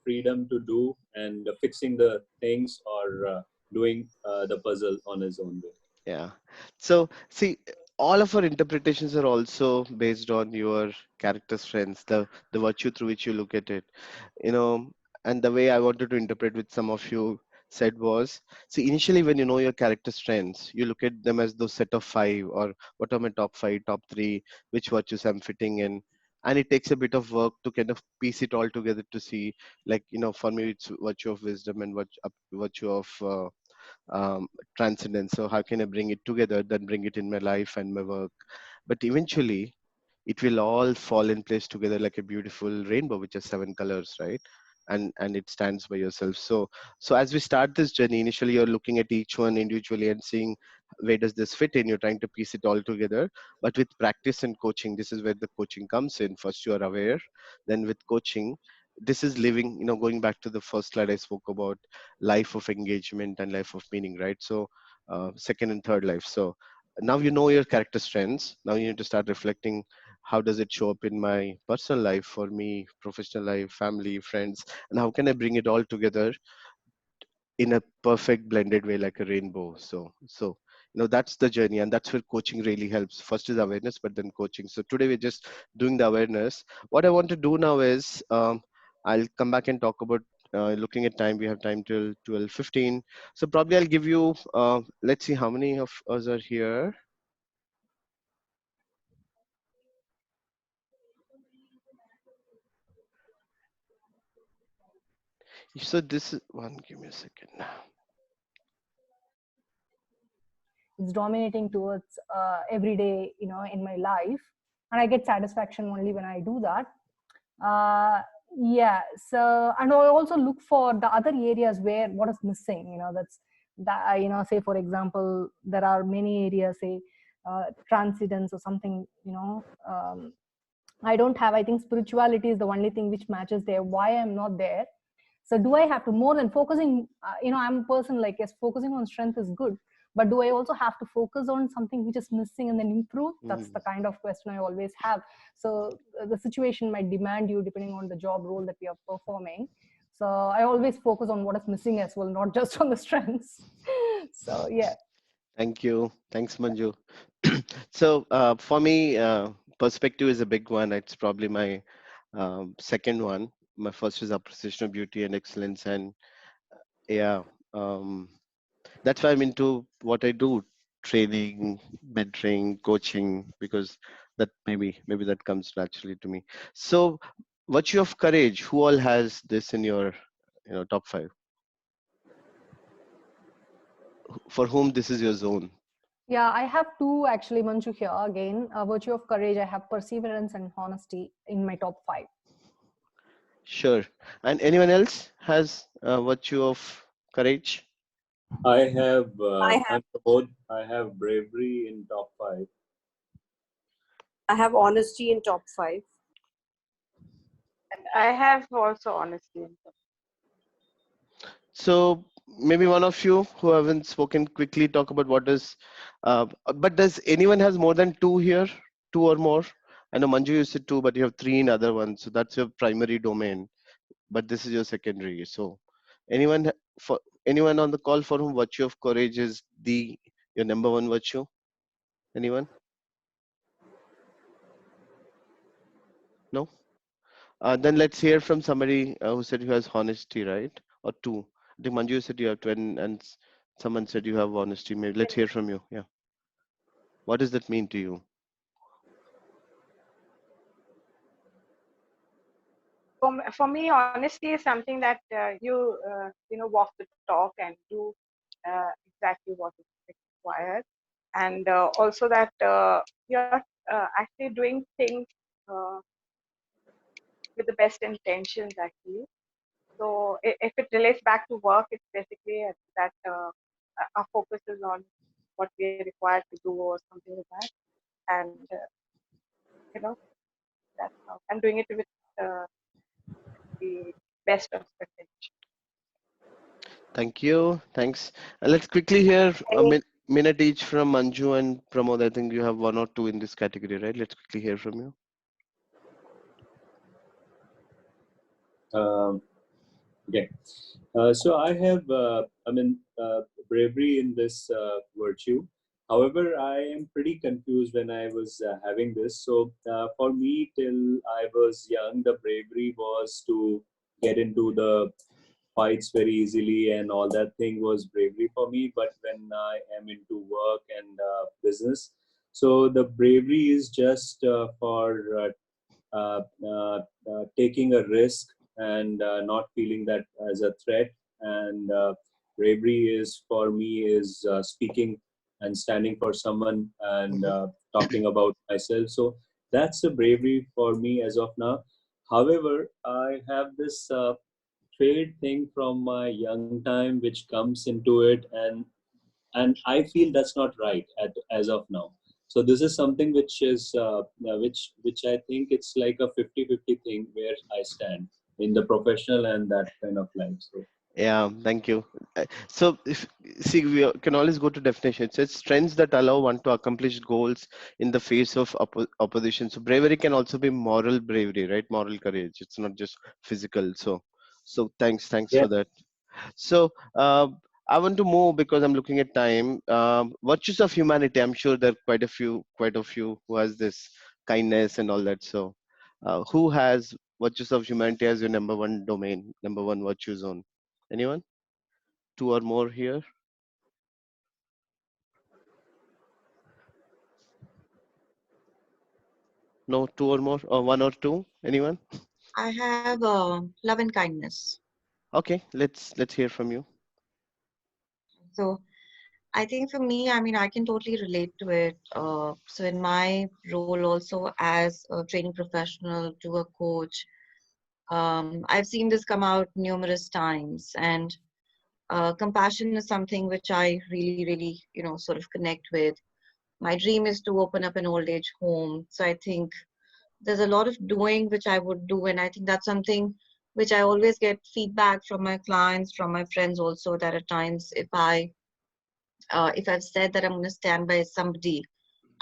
freedom to do, and fixing the things or doing the puzzle on his own way. Yeah. So, see, all of our interpretations are also based on your character strengths, the virtue through which you look at it. You know, and the way I wanted to interpret with some of you said was, see, initially when you know your character strengths, you look at them as those set of five, or what are my top five, top three, which virtues I'm fitting in. And it takes a bit of work to kind of piece it all together to see, like, for me, it's virtue of wisdom and virtue of transcendence. So how can I bring it together, then bring it in my life and my work? But eventually it will all fall in place together like a beautiful rainbow which has 7 colors, right? And it stands by yourself. So as we start this journey, initially you're looking at each one individually and seeing where does this fit in. You're trying to piece it all together. But with practice and coaching, this is where the coaching comes in. First you are aware, then with coaching, this is living, going back to the first slide I spoke about, life of engagement and life of meaning, right? So second and third life. So now you know your character strengths. Now you need to start reflecting, how does it show up in my personal life, for me, professional life, family, friends, and how can I bring it all together in a perfect blended way, like a rainbow. So that's the journey, and that's where coaching really helps. First is awareness, but then coaching. So today we're just doing the awareness. What I want to do now is, I'll come back and talk about, looking at time, we have time till 12:15. So probably I'll give you, let's see how many of us are here. So this is one, give me a second. It's dominating towards every day, in my life, and I get satisfaction only when I do that. Yeah. So, and I also look for the other areas where what is missing. That's that. Say for example, there are many areas, say transcendence or something. I don't have. I think spirituality is the only thing which matches there. Why I'm not there? So do I have to, more than focusing, I'm a person like, yes, focusing on strength is good, but do I also have to focus on something which is missing and then improve? That's the kind of question I always have. So the situation might demand you depending on the job role that we are performing. So I always focus on what is missing as well, not just on the strengths. So yeah. Thank you. Thanks, Manju. So for me, perspective is a big one. It's probably my second one. My first is appreciation of beauty and excellence, and yeah, that's why I'm into what I do: training, mentoring, coaching, because that maybe that comes naturally to me. So, virtue of courage. Who all has this in your top 5? For whom this is your zone? Yeah, I have two actually, Manju, here again. Virtue of courage, I have perseverance and honesty in my top 5. Sure. And anyone else has virtue of courage? I have, I have I'm Pramod. I have bravery in top 5. I have honesty in top 5. And I have also honesty. So maybe one of you who haven't spoken, quickly talk about what is. But does anyone has more than 2 here? 2 or more? I know Manju, you said 2, but you have 3 in other ones. So that's your primary domain. But this is your secondary. So anyone for anyone on the call for whom virtue of courage is your number 1 virtue? Anyone? No? Then let's hear from somebody who said who has honesty, right? Or 2. I think Manju said you have 2, and someone said you have honesty. Maybe let's hear from you. Yeah. What does that mean to you? For me, honesty is something that you walk the talk and do exactly what is required, and also that you're actually doing things with the best intentions actually. So if it relates back to work, it's basically that our focus is on what we're required to do or something like that, and that's how I'm doing it with the best of potential. Thank you. Thanks. Let's quickly hear a minute each from Manju and Pramod. I think you have 1 or 2 in this category, right? Let's quickly hear from you. Okay. So I have, bravery in this virtue. However, I am pretty confused when I was having this. So for me, till I was young, the bravery was to get into the fights very easily, and all that thing was bravery for me. But when I am into work and business, so the bravery is just for taking a risk and not feeling that as a threat. And bravery is for me is speaking and standing for someone and talking about myself. So that's a bravery for me as of now. However, I have this trade thing from my young time which comes into it, and I feel that's not right as of now. So this is something which is which I think it's like a 50-50 thing where I stand in the professional and that kind of life. So Yeah, thank you. So, we can always go to definition. It says strengths that allow one to accomplish goals in the face of opposition. So, bravery can also be moral bravery, right? Moral courage. It's not just physical. So thanks yeah, for that. So I want to move because I'm looking at time. Virtues of humanity. I'm sure there are quite a few who has this kindness and all that. So who has virtues of humanity as your number one domain, number one virtue zone? Anyone? Two or more here? No, two or more, or one or two? Anyone? I have love and kindness. Okay, let's hear from you. So I think for me, I mean, I can totally relate to it. So in my role also as a training professional to a coach, I've seen this come out numerous times, and compassion is something which I really, sort of connect with. My dream is to open up an old age home. So I think there's a lot of doing which I would do, and I think that's something which I always get feedback from my clients, from my friends also, that at times if I've said that I'm going to stand by somebody,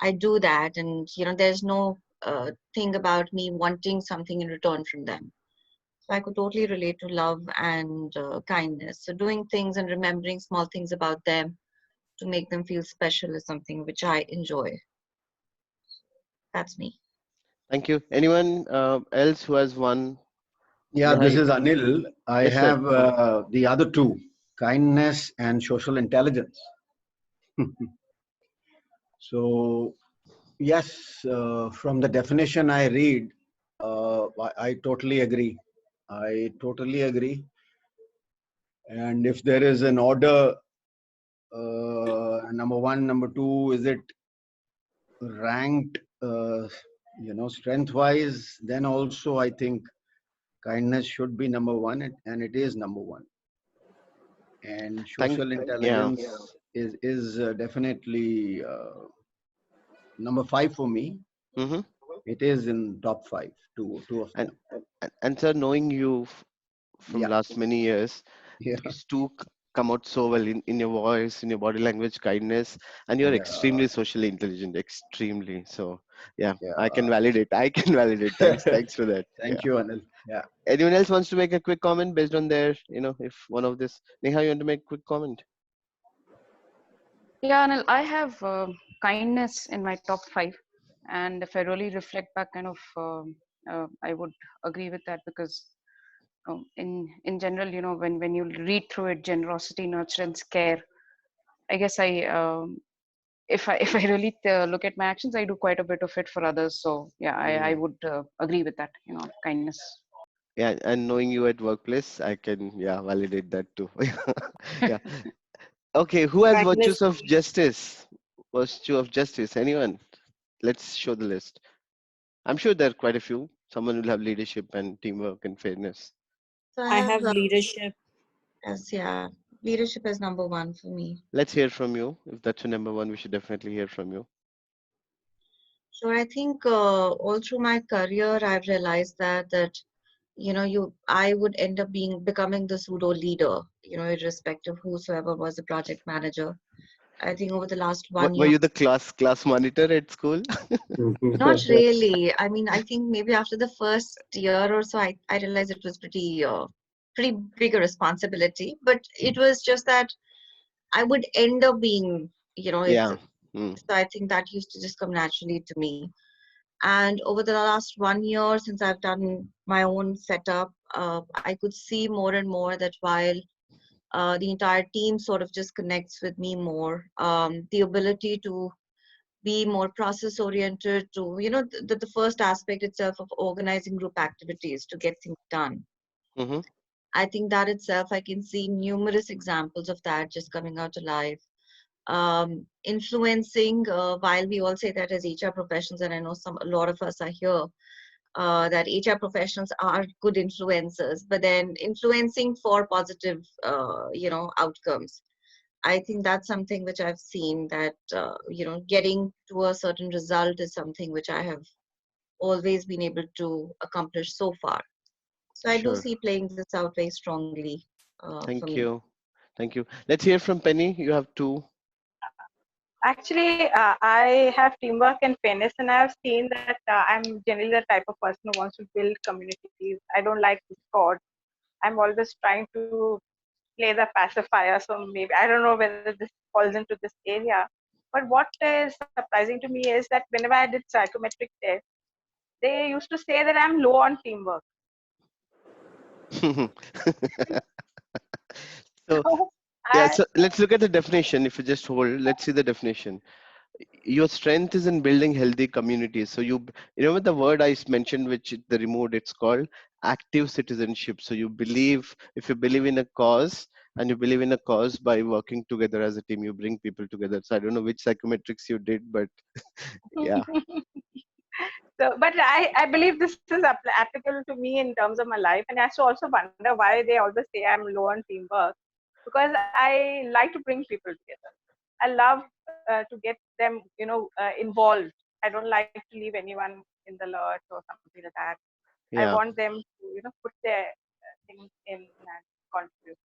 I do that, and there's no thing about me wanting something in return from them. So I could totally relate to love and kindness. So doing things and remembering small things about them to make them feel special is something which I enjoy. That's me. Thank you. Anyone else who has one? Yeah, Neha, this is Anil. I yes, sir. have the other two, kindness and social intelligence. So, yes, from the definition I read, I totally agree. I totally agree. And if there is an order, number one, number two, is it ranked, strength wise? Then also, I think kindness should be number one, and it is number one. And Thank. social Yeah. intelligence is definitely number five for me. Mm-hmm. It is in top five, two of And them. and sir, knowing you from Yeah, last many years, yeah, these two come out so well in your voice, in your body language, kindness, and you're yeah, extremely socially intelligent, extremely. So yeah, I can yeah. validate. I can validate. Thanks for that. Yeah. Thank you, Anil. Yeah. Anyone else wants to make a quick comment based on their, if one of this, Neha, you want to make a quick comment? Yeah, Anil, I have kindness in my top five, and if I really reflect back, I would agree with that because in general, when you read through it, generosity, nurturance, care. I guess if I if I really look at my actions, I do quite a bit of it for others. So yeah, I would agree with that. Kindness. Yeah, and knowing you at workplace, I can, yeah, validate that too. Yeah. Okay, who has Kindness. virtues of justice? Virtue of justice. Anyone? Let's show the list. I'm sure there are quite a few. Someone will have leadership and teamwork and fairness. So I I have have leadership. yeah, leadership is number one for me. Let's hear from you. If that's your number one, we should definitely hear from you. So I think all through my career, I've realized that I would end up becoming the pseudo leader, irrespective of whosoever was the project manager. I think over the last one Were year, you the class monitor at school? not really. I mean, I think maybe after the first year or so, I realized it was pretty big a responsibility. But it was just that I would end up being, it's Yeah. Mm. so I think that used to just come naturally to me. And over the last 1 year, since I've done my own setup, I could see more and more that while the entire team sort of just connects with me more, the ability to be more process oriented, to the first aspect itself of organizing group activities to get things done. Mm-hmm. I think that itself, I can see numerous examples of that just coming out alive. Influencing, while we all say that as HR professionals, and I know a lot of us are here, that HR professionals are good influencers, but then influencing for positive, outcomes. I think that's something which I've seen that, getting to a certain result is something which I have always been able to accomplish so far. So I do Sure. see playing this out very strongly for Thank me. you. Thank you. Let's hear from Penny. You have two. Actually, I have teamwork and fairness, and I've seen that I'm generally the type of person who wants to build communities. I don't like discord. I'm always trying to play the pacifier. So maybe I don't know whether this falls into this area. But what is surprising to me is that whenever I did psychometric tests, they used to say that I'm low on teamwork. So So yeah, I, so let's look at the definition. If you just hold, let's see the definition. Your strength is in building healthy communities. So you remember the word I mentioned, which the removed, it's called active citizenship. So you believe, if you believe in a cause, and you believe in a cause by working together as a team, you bring people together. So I don't know which psychometrics you did, but yeah. so, but I believe this is applicable to me in terms of my life. And I also wonder why they always say I'm low on teamwork, because I like to bring people together. I love to get them, involved. I don't like to leave anyone in the lurch or something like that. I Yeah, want them to, put their things in and contribute.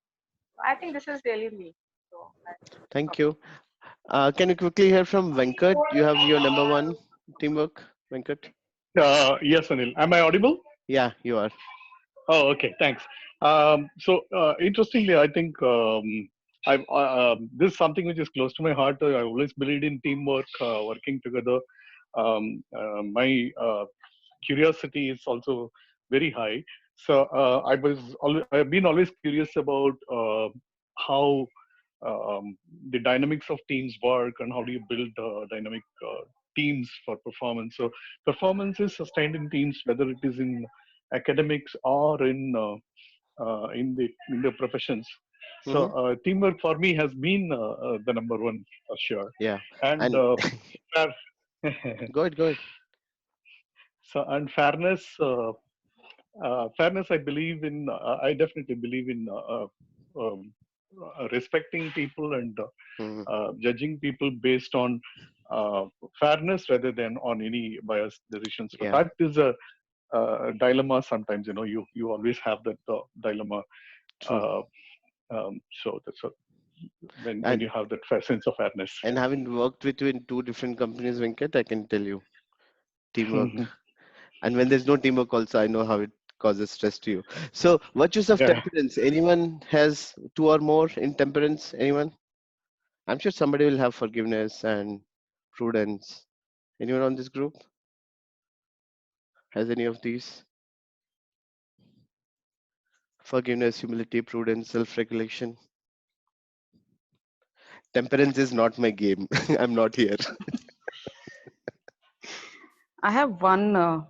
So I think this is really me. So thank you. Can you quickly hear from Venkat? You have your number one teamwork, Venkat? Yes, Anil. Am I audible? Yeah, you are. Oh, okay. Thanks. Interestingly, I think this is something which is close to my heart. I always believed in teamwork, working together. My curiosity is also very high. So I've been always curious about how the dynamics of teams work and how do you build dynamic teams for performance. So performance is sustained in teams, whether it is in academics or in the professions. So Hmm. teamwork for me has been the number one for sure. Yeah, And and fair- go ahead, go ahead. so and fairness. Fairness, I believe in. I definitely believe in respecting people and Hmm. judging people based on fairness rather than on any biased decisions. So Yeah, that is a dilemma. Sometimes you always have that dilemma. true. Uh, so that's when And you have that sense of fairness. having worked with you in two different companies, Venkat, I can tell you teamwork. And when there's no teamwork, also I know how it causes stress to you. So virtues of Yeah. temperance. Anyone has two or more in temperance? Anyone? I'm sure somebody will have forgiveness and prudence. Anyone on this group has any of these? Forgiveness, humility, prudence, self-regulation. Temperance is not my game. I'm not here. I have one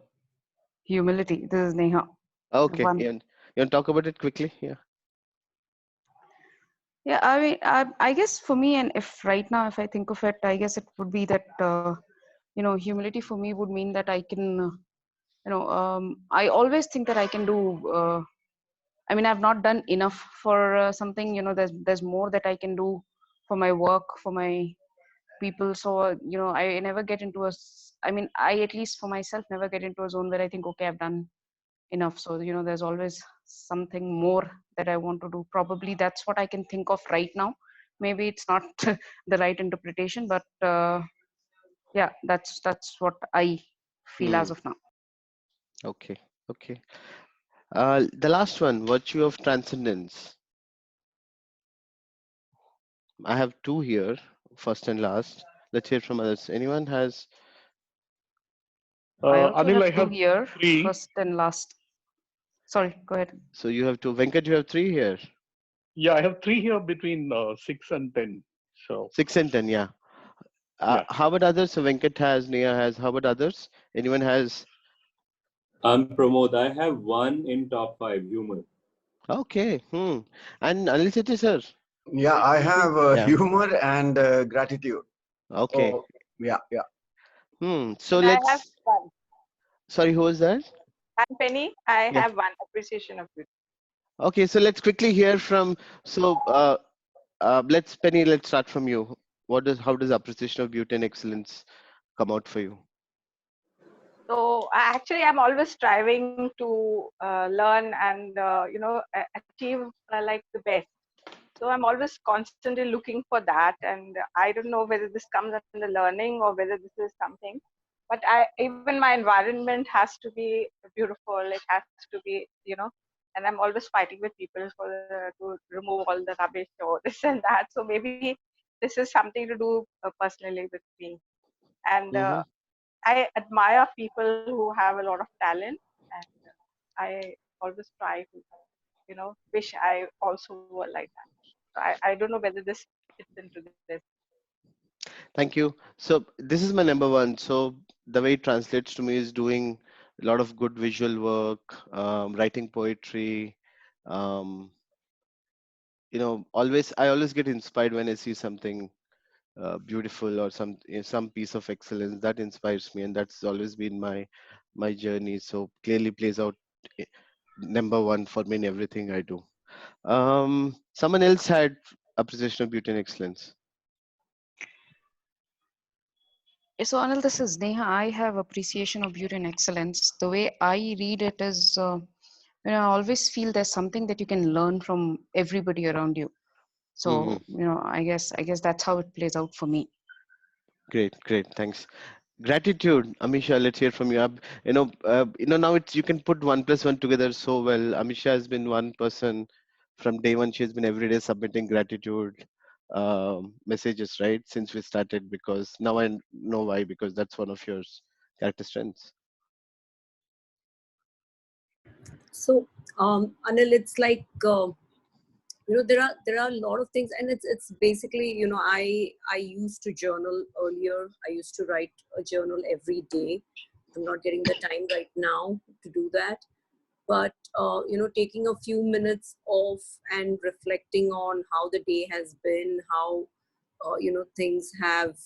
humility. This is Neha. Okay, One. you want to talk about it quickly? Yeah. Yeah, I mean, I guess for me, and if right now, if I think of it, I guess it would be that, humility for me would mean that I can, I always think that I can do, I mean, I've not done enough for something, there's more that I can do for my work, for my people. So, I never get into I mean, I at least for myself never get into a zone where I think, okay, I've done enough. So there's always something more that I want to do. Probably that's what I can think of right now. Maybe it's not the right interpretation, but yeah, that's what I feel Hmm. as of now. Okay. Okay. The last one, virtue of transcendence. I have two here, first and last. Let's hear from others. Anyone has? I also Anil, have I two have here, three. first and last. Sorry, go ahead. So you have two. Venkat, you have three here. Yeah, I have three here between 6 and 10. So 6 and 10. Yeah. yeah. How about others? So Venkat has, Nia has. How about others? Anyone has? I'm Pramod. I have one in top five, humor. Okay. Hmm. And Anil Sethi, sir. Yeah, I have Yeah. humor and gratitude. Okay. Oh, yeah, yeah. So and I have let's. one. Sorry, who was that? And Penny, I Yeah. have one appreciation of you. Okay. So let's quickly hear from. So let's Penny. Let's start from you. How does appreciation of beauty and excellence come out for you? So actually, I'm always striving to learn and achieve like the best. So I'm always constantly looking for that, and I don't know whether this comes under learning or whether this is something. But even my environment has to be beautiful. It has to be and I'm always fighting with people to remove all the rubbish or this and that. So maybe this is something to do personally with me. And Hmm. I admire people who have a lot of talent, and I always try to, wish I also were like that. So I don't know whether this fits into this. Thank you. So this is my number one. So the way it translates to me is doing a lot of good visual work, writing poetry. Um, I always get inspired when I see something beautiful or some piece of excellence that inspires me, and that's always been my journey. So clearly plays out i- number one for me in everything I do. Someone else had appreciation of beauty and excellence. So Anil, this is Neha. I have appreciation of beauty and excellence. The way I read it is, I always feel there's something that you can learn from everybody around you. Hmm. So, I guess that's how it plays out for me. Great, thanks. Gratitude, Amisha. Let's hear from you. Now you can put one plus one together so well. Amisha has been one person from day one. She has been every day submitting gratitude messages, right, since we started. Because now I know why. Because that's one of your character strengths. So, Anil, it's like there are a lot of things, and it's basically I used to journal earlier. I used to write a journal every day. I'm not getting the time right now to do that, but taking a few minutes off and reflecting on how the day has been, how things have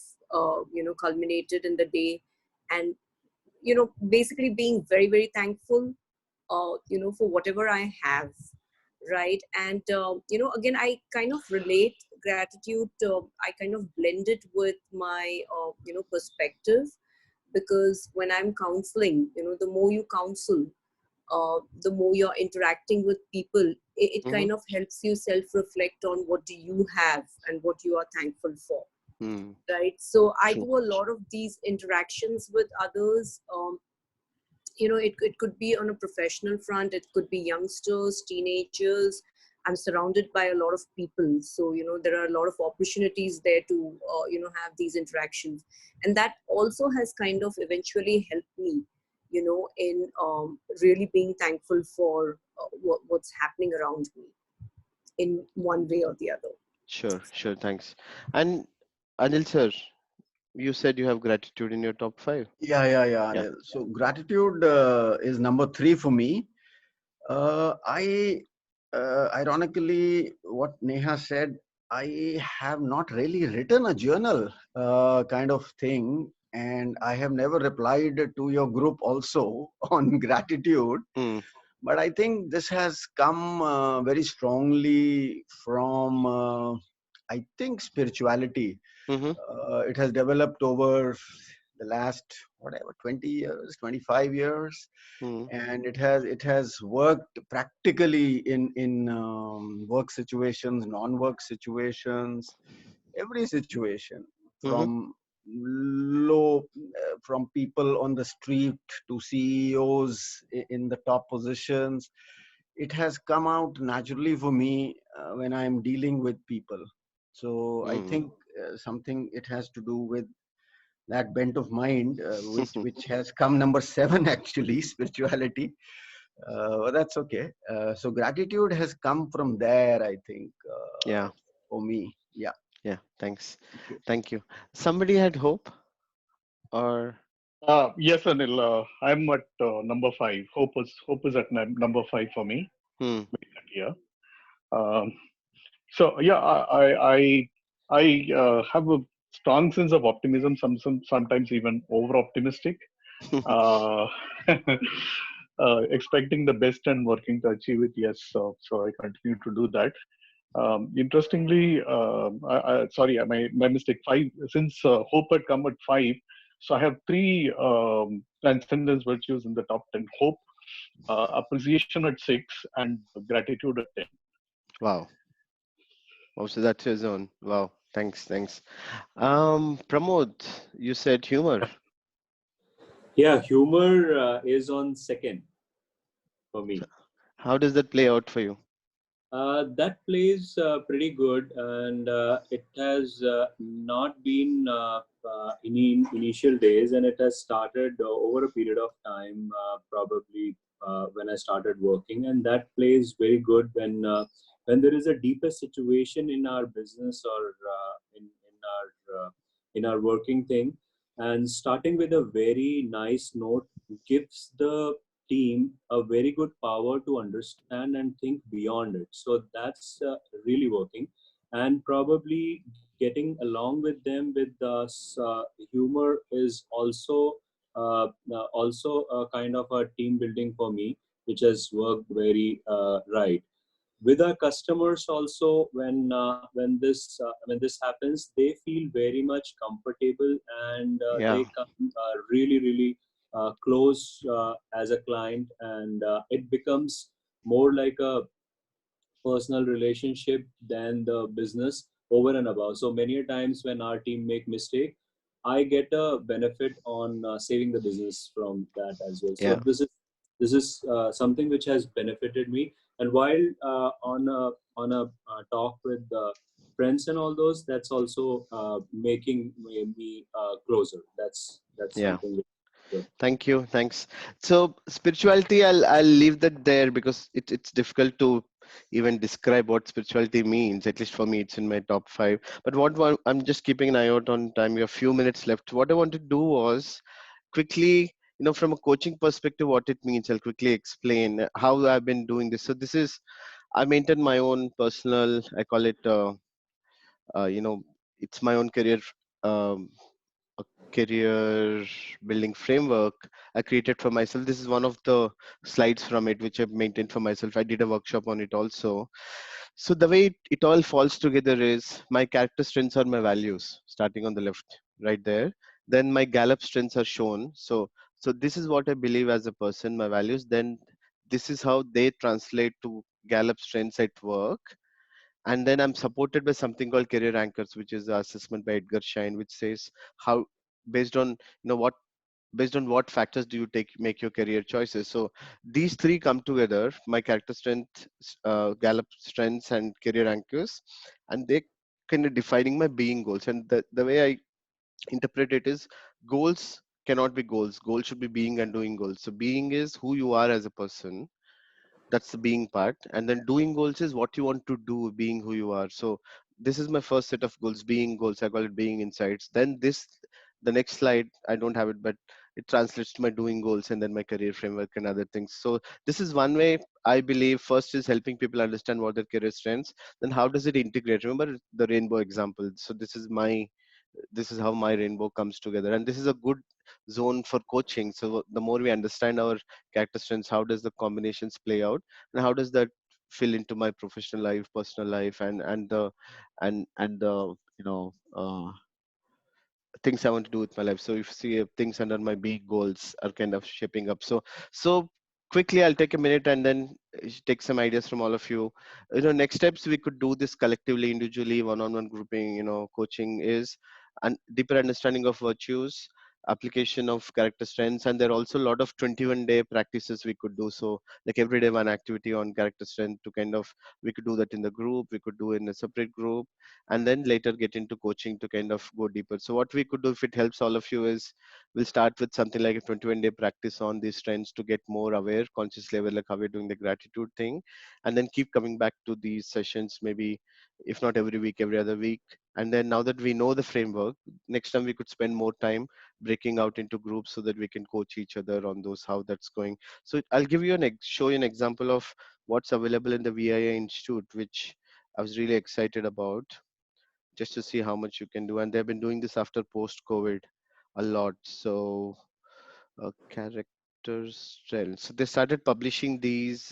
culminated in the day, and basically being very, very thankful for whatever I have, right? And again, I kind of relate gratitude, I kind of blend it with my perspective, because when I'm counseling, the more you counsel, the more you're interacting with people, it Mm-hmm. kind of helps you self-reflect on what do you have and what you are thankful for, Mm, right? So I true. do a lot of these interactions with others. It could be on a professional front, it could be youngsters, teenagers. I'm surrounded by a lot of people, so there are a lot of opportunities there to have these interactions, and that also has kind of eventually helped me in really being thankful for what's happening around me in one way or the other. Sure. Thanks. And Anil sir, you said you have gratitude in your top five. Yeah, Yeah. Anil. So gratitude is number three for me. I ironically, what Neha said, I have not really written a journal kind of thing, and I have never replied to your group also on gratitude. Mm, But I think this has come very strongly from, I think, spirituality. mm-hmm. It has developed over the last whatever 20 years, 25 years, Mm, and it has worked practically in work situations, non-work situations, every situation, mm-hmm. from low from people on the street to CEOs in the top positions. It has come out naturally for me when I'm dealing with people. So I Mm. think something it has to do with that bent of mind, which has come number seven actually, spirituality. But that's okay. So gratitude has come from there, I think, Yeah. for me. Yeah. Yeah. Thanks. Thank you. Thank you. Somebody had hope or Yes, Anil. I'm at number five. Hope is at number five for me. hmm. Yeah. Um, so yeah, I have a strong sense of optimism. Sometimes even over optimistic. Uh, expecting the best and working to achieve it. Yes. So I continue to do that. Interestingly, sorry, my mistake. Five, since hope had come at five, so I have three transcendence virtues in the top 10: hope, appreciation at six, and gratitude at 10. Wow. Oh, so that's your zone. Wow. Thanks. Pramod, you said humor. Yeah, humor is on second for me. How does that play out for you? That plays pretty good, and it has not been in initial days, and it has started over a period of time, probably when I started working, and that plays very good when there is a deeper situation in our business or in our working thing, and starting with a very nice note gives the team a very good power to understand and think beyond it. So that's really working, and probably getting along with them with humor is also a kind of a team building for me, which has worked very right with our customers also. When this happens, they feel very much comfortable, and Yeah. they come really close as a client, and it becomes more like a personal relationship than the business over and above. So many a times when our team make mistake, I get a benefit on saving the business from that as well. So Yeah. this is something which has benefited me. And while on a talk with friends and all those, that's also making me closer. That's Yeah. something which is good. Thank you. Thanks. So spirituality, I'll leave that there because it's difficult to even describe what spirituality means. At least for me, it's in my top five. But I'm just keeping an eye out on time. We have a few minutes left. What I want to do was quickly, from a coaching perspective, what it means. I'll quickly explain how I've been doing this. So this is I maintain my own personal. I call it. Uh, you know, it's my own Um, career building framework I created for myself. This is one of the slides from it which I've maintained for myself. I did a workshop on it also. So the way it all falls together is my character strengths are my values, starting on the left, right there. Then my Gallup strengths are shown. So this is what I believe as a person, my values. Then this is how they translate to Gallup strengths at work. And then I'm supported by something called career anchors, which is the assessment by Edgar Schein, which says how based on what based on what factors do you make your career choices. So these three come together: my character strength, Gallup strengths, and career anchors, and they kind of defining my being goals. And the way I interpret it is, goals cannot be goals. Goals should be being and doing goals. So being is who you are as a person, that's the being part, and then doing goals is what you want to do, being who you are. So this is my first set of goals, being goals. I call it being insights. Then the next slide, I don't have it, but it translates to my doing goals, and then my career framework and other things. So this is one way I believe. First is helping people understand what their career strengths, then how does it integrate. Remember the rainbow example. So this is how my rainbow comes together, and this is a good zone for coaching. So the more we understand our character strengths, how does the combinations play out, and how does that fill into my professional life, personal life, and the things I want to do with my life. So if you see things under my big goals are kind of shaping up. So quickly, I'll take a minute and then take some ideas from all of you. Next steps we could do this collectively, individually, one-on-one grouping. Coaching is and deeper understanding of virtues, application of character strengths, and there are also a lot of 21-day practices we could do. So like every day one activity on character strength to kind of, we could do that in the group, we could do in a separate group, and then later get into coaching to kind of go deeper. So what we could do, if it helps all of you, is we'll start with something like a 21-day practice on these trends to get more aware, conscious level, like how we're doing the gratitude thing, and then keep coming back to these sessions, maybe if not every week, every other week. And then now that we know the framework, next time we could spend more time breaking out into groups so that we can coach each other on those, how that's going. So I'll give you show you an example of what's available in the VIA Institute, which I was really excited about, just to see how much you can do. And they've been doing this after post-COVID a lot. So character strengths. So they started publishing these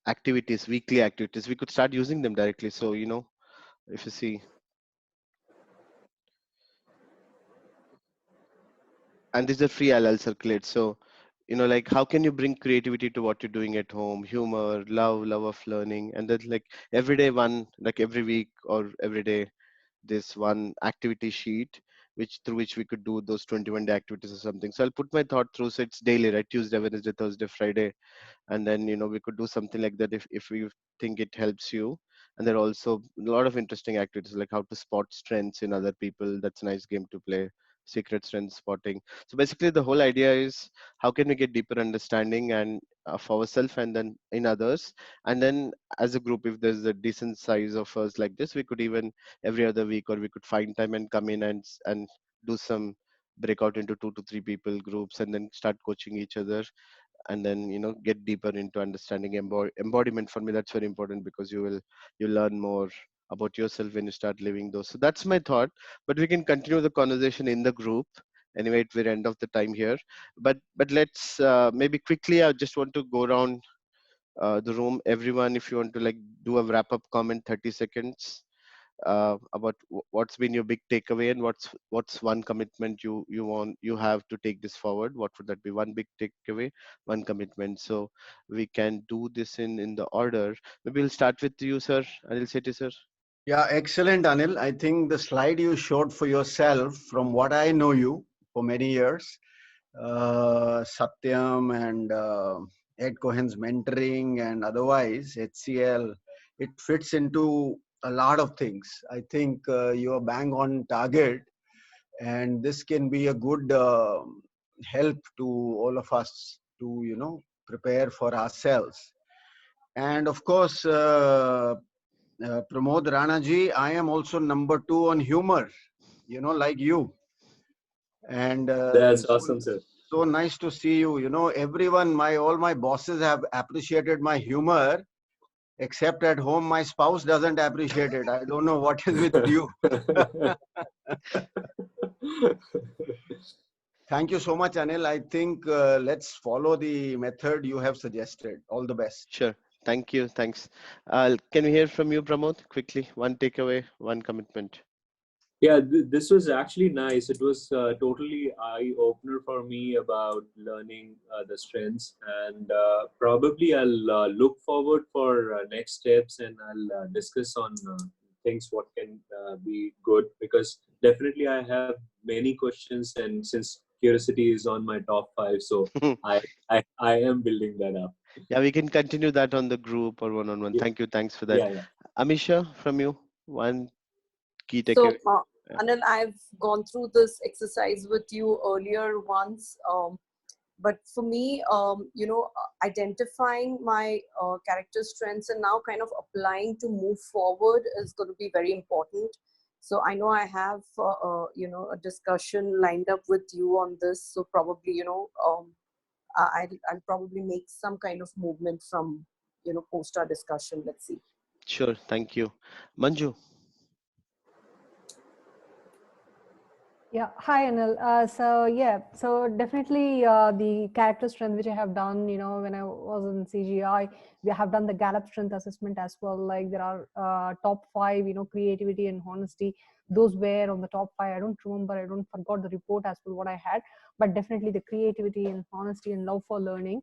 activities, weekly activities. We could start using them directly. So, if you see, and these are free, I'll circulate. So, like how can you bring creativity to what you're doing at home, humor, love of learning, and then like every day one, like every week or every day, this one activity sheet, which through which we could do those 21-day activities or something. So I'll put my thought through. So it's daily, right? Tuesday, Wednesday, Thursday, Friday, and then we could do something like that if we think it helps you. And there are also a lot of interesting activities like how to spot strengths in other people. That's a nice game to play. Secret strength spotting. So basically the whole idea is how can we get deeper understanding and of ourselves and then in others, and then as a group, if there's a decent size of us like this, we could even every other week, or we could find time and come in and do some breakout into 2 to 3 people groups, and then start coaching each other, and then get deeper into understanding embodiment. For me, that's very important, because you learn more about yourself when you start living those. So that's my thought, but we can continue the conversation in the group. Anyway, we're end of the time here, but let's maybe quickly, I just want to go around the room. Everyone, if you want to like do a wrap up comment, 30 seconds, about what's been your big takeaway, and what's one commitment you have to take this forward. What would that be? One big takeaway, one commitment. So we can do this in the order. Maybe we'll start with you, sir. Anil Sethi, sir. Yeah, excellent, Anil. I think the slide you showed for yourself, from what I know you for many years, Satyam and Ed Cohen's mentoring and otherwise, HCL, it fits into a lot of things. I think you're bang on target, and this can be a good help to all of us to, prepare for ourselves. And of course, Pramod Ranaji, I am also number 2 on humor, like you. And That's awesome, sir. so nice to see you. Everyone, all my bosses have appreciated my humor, except at home, my spouse doesn't appreciate it. I don't know what is with you. Thank you so much, Anil. I think let's follow the method you have suggested. All the best. Sure. Thank you. Thanks. Can we hear from you, Pramod, quickly? One takeaway, one commitment. Yeah, this was actually nice. It was totally eye-opener for me about learning the strengths, and probably I'll look forward for next steps, and I'll discuss on things what can be good, because definitely I have many questions, and since curiosity is on my top 5, so I am building that up. Yeah, we can continue that on the group or one-on-one. Yeah. Thank you. Thanks for that. Yeah. Amisha, from you, one key So, takeaway. Anil, I've gone through this exercise with you earlier once. But for me, identifying my character strengths and now kind of applying to move forward is going to be very important. So I know I have, a discussion lined up with you on this. So probably, I'll probably make some kind of movement from, post our discussion. Let's see. Sure. Thank you. Manju. Yeah, hi Anil. So definitely the character strength which I have done, when I was in CGI, we have done the Gallup strength assessment as well. Like there are top 5, creativity and honesty. Those were on the top 5. I don't remember. I don't forgot the report as well what I had, but definitely the creativity and honesty and love for learning.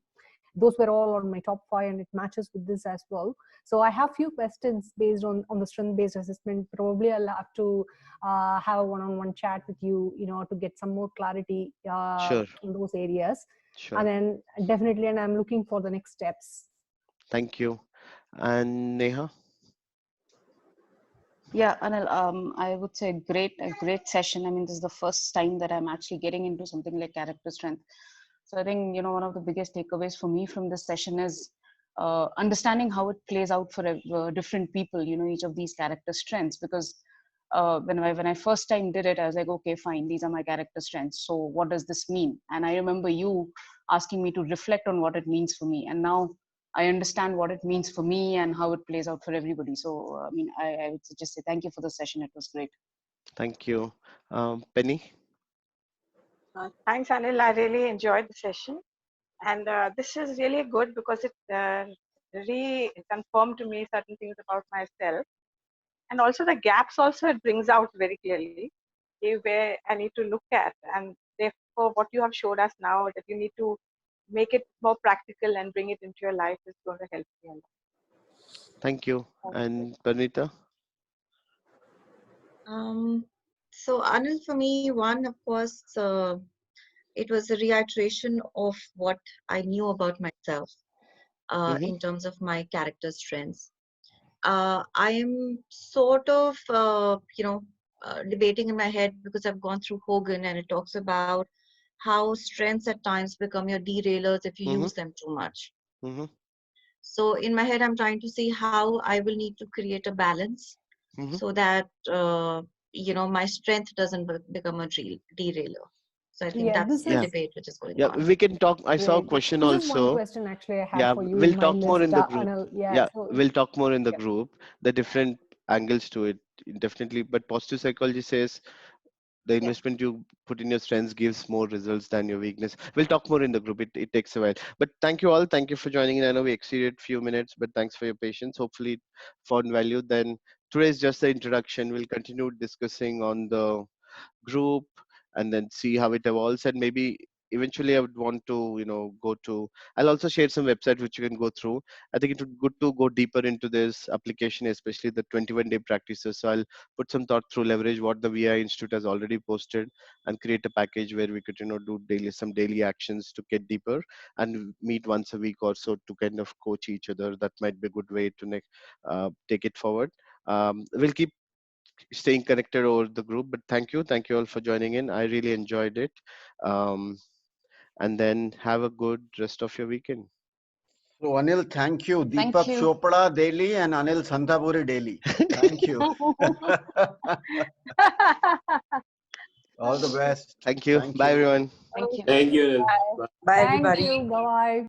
Those were all on my top 5, and it matches with this as well. So I have few questions based on the strength based assessment. Probably I'll have to have a one-on-one chat with you, to get some more clarity Sure. in those areas. Sure. And then definitely, and I'm looking for the next steps. Thank you. And Neha. Yeah, Anil, I would say a great session. I mean, this is the first time that I'm actually getting into something like character strength. So I think, one of the biggest takeaways for me from this session is understanding how it plays out for different people, each of these character strengths. Because when I first time did it, I was like, okay, fine, these are my character strengths. So what does this mean? And I remember you asking me to reflect on what it means for me. And now I understand what it means for me and how it plays out for everybody. So, I would just say thank you for the session. It was great. Thank you. Penny. Thanks, Anil. I really enjoyed the session. And this is really good because it reconfirmed to me certain things about myself. And also the gaps also it brings out very clearly where I need to look at. And therefore, what you have showed us now that you need to make it more practical and bring it into your life is going to help you a lot. Thank you. And Pranita. So Anil, for me, one, of course, it was a reiteration of what I knew about myself Mm-hmm. in terms of my character strengths. I am sort of, debating in my head because I've gone through Hogan and it talks about how strengths at times become your derailers if you Mm-hmm. use them too much. Mm-hmm. So in my head, I'm trying to see how I will need to create a balance Mm-hmm. so that, my strength doesn't become a derailer. So I think Yeah, that's this the Yeah. is debate which is going Yeah. on. We can talk. I saw a great. question This is one also. question actually I had Yeah. for you We'll in my talk more in list, the group. Anil. Yeah, Yeah. so We'll talk more in the yeah. group. The different angles to it, definitely. But positive psychology says the Yeah. investment you put in your strengths gives more results than your weakness. We'll talk more in the group. It takes a while. But thank you all. Thank you for joining in. I know we exceeded few minutes, but thanks for your patience. Hopefully it found value. Then today is just the introduction. We'll continue discussing on the group and then see how it evolves, and maybe eventually I would want to go to, I'll also share some websites which you can go through. I think it would good to go deeper into this application, especially the 21-day practices. So I'll put some thought through, leverage what the VI Institute has already posted, and create a package where we could do daily actions to get deeper, and meet once a week or so to kind of coach each other. That might be a good way to take it forward. We'll keep staying connected over the group. But thank you all for joining in. I really enjoyed it. Um, and then have a good rest of your weekend. So Anil, thank you. Thank Deepak you. Chopra daily and Anil Santapuri daily. Thank you. All the best. Thank you. Thank Bye, you. everyone. Thank you. Thank you. Bye, Thank everybody. you. Bye.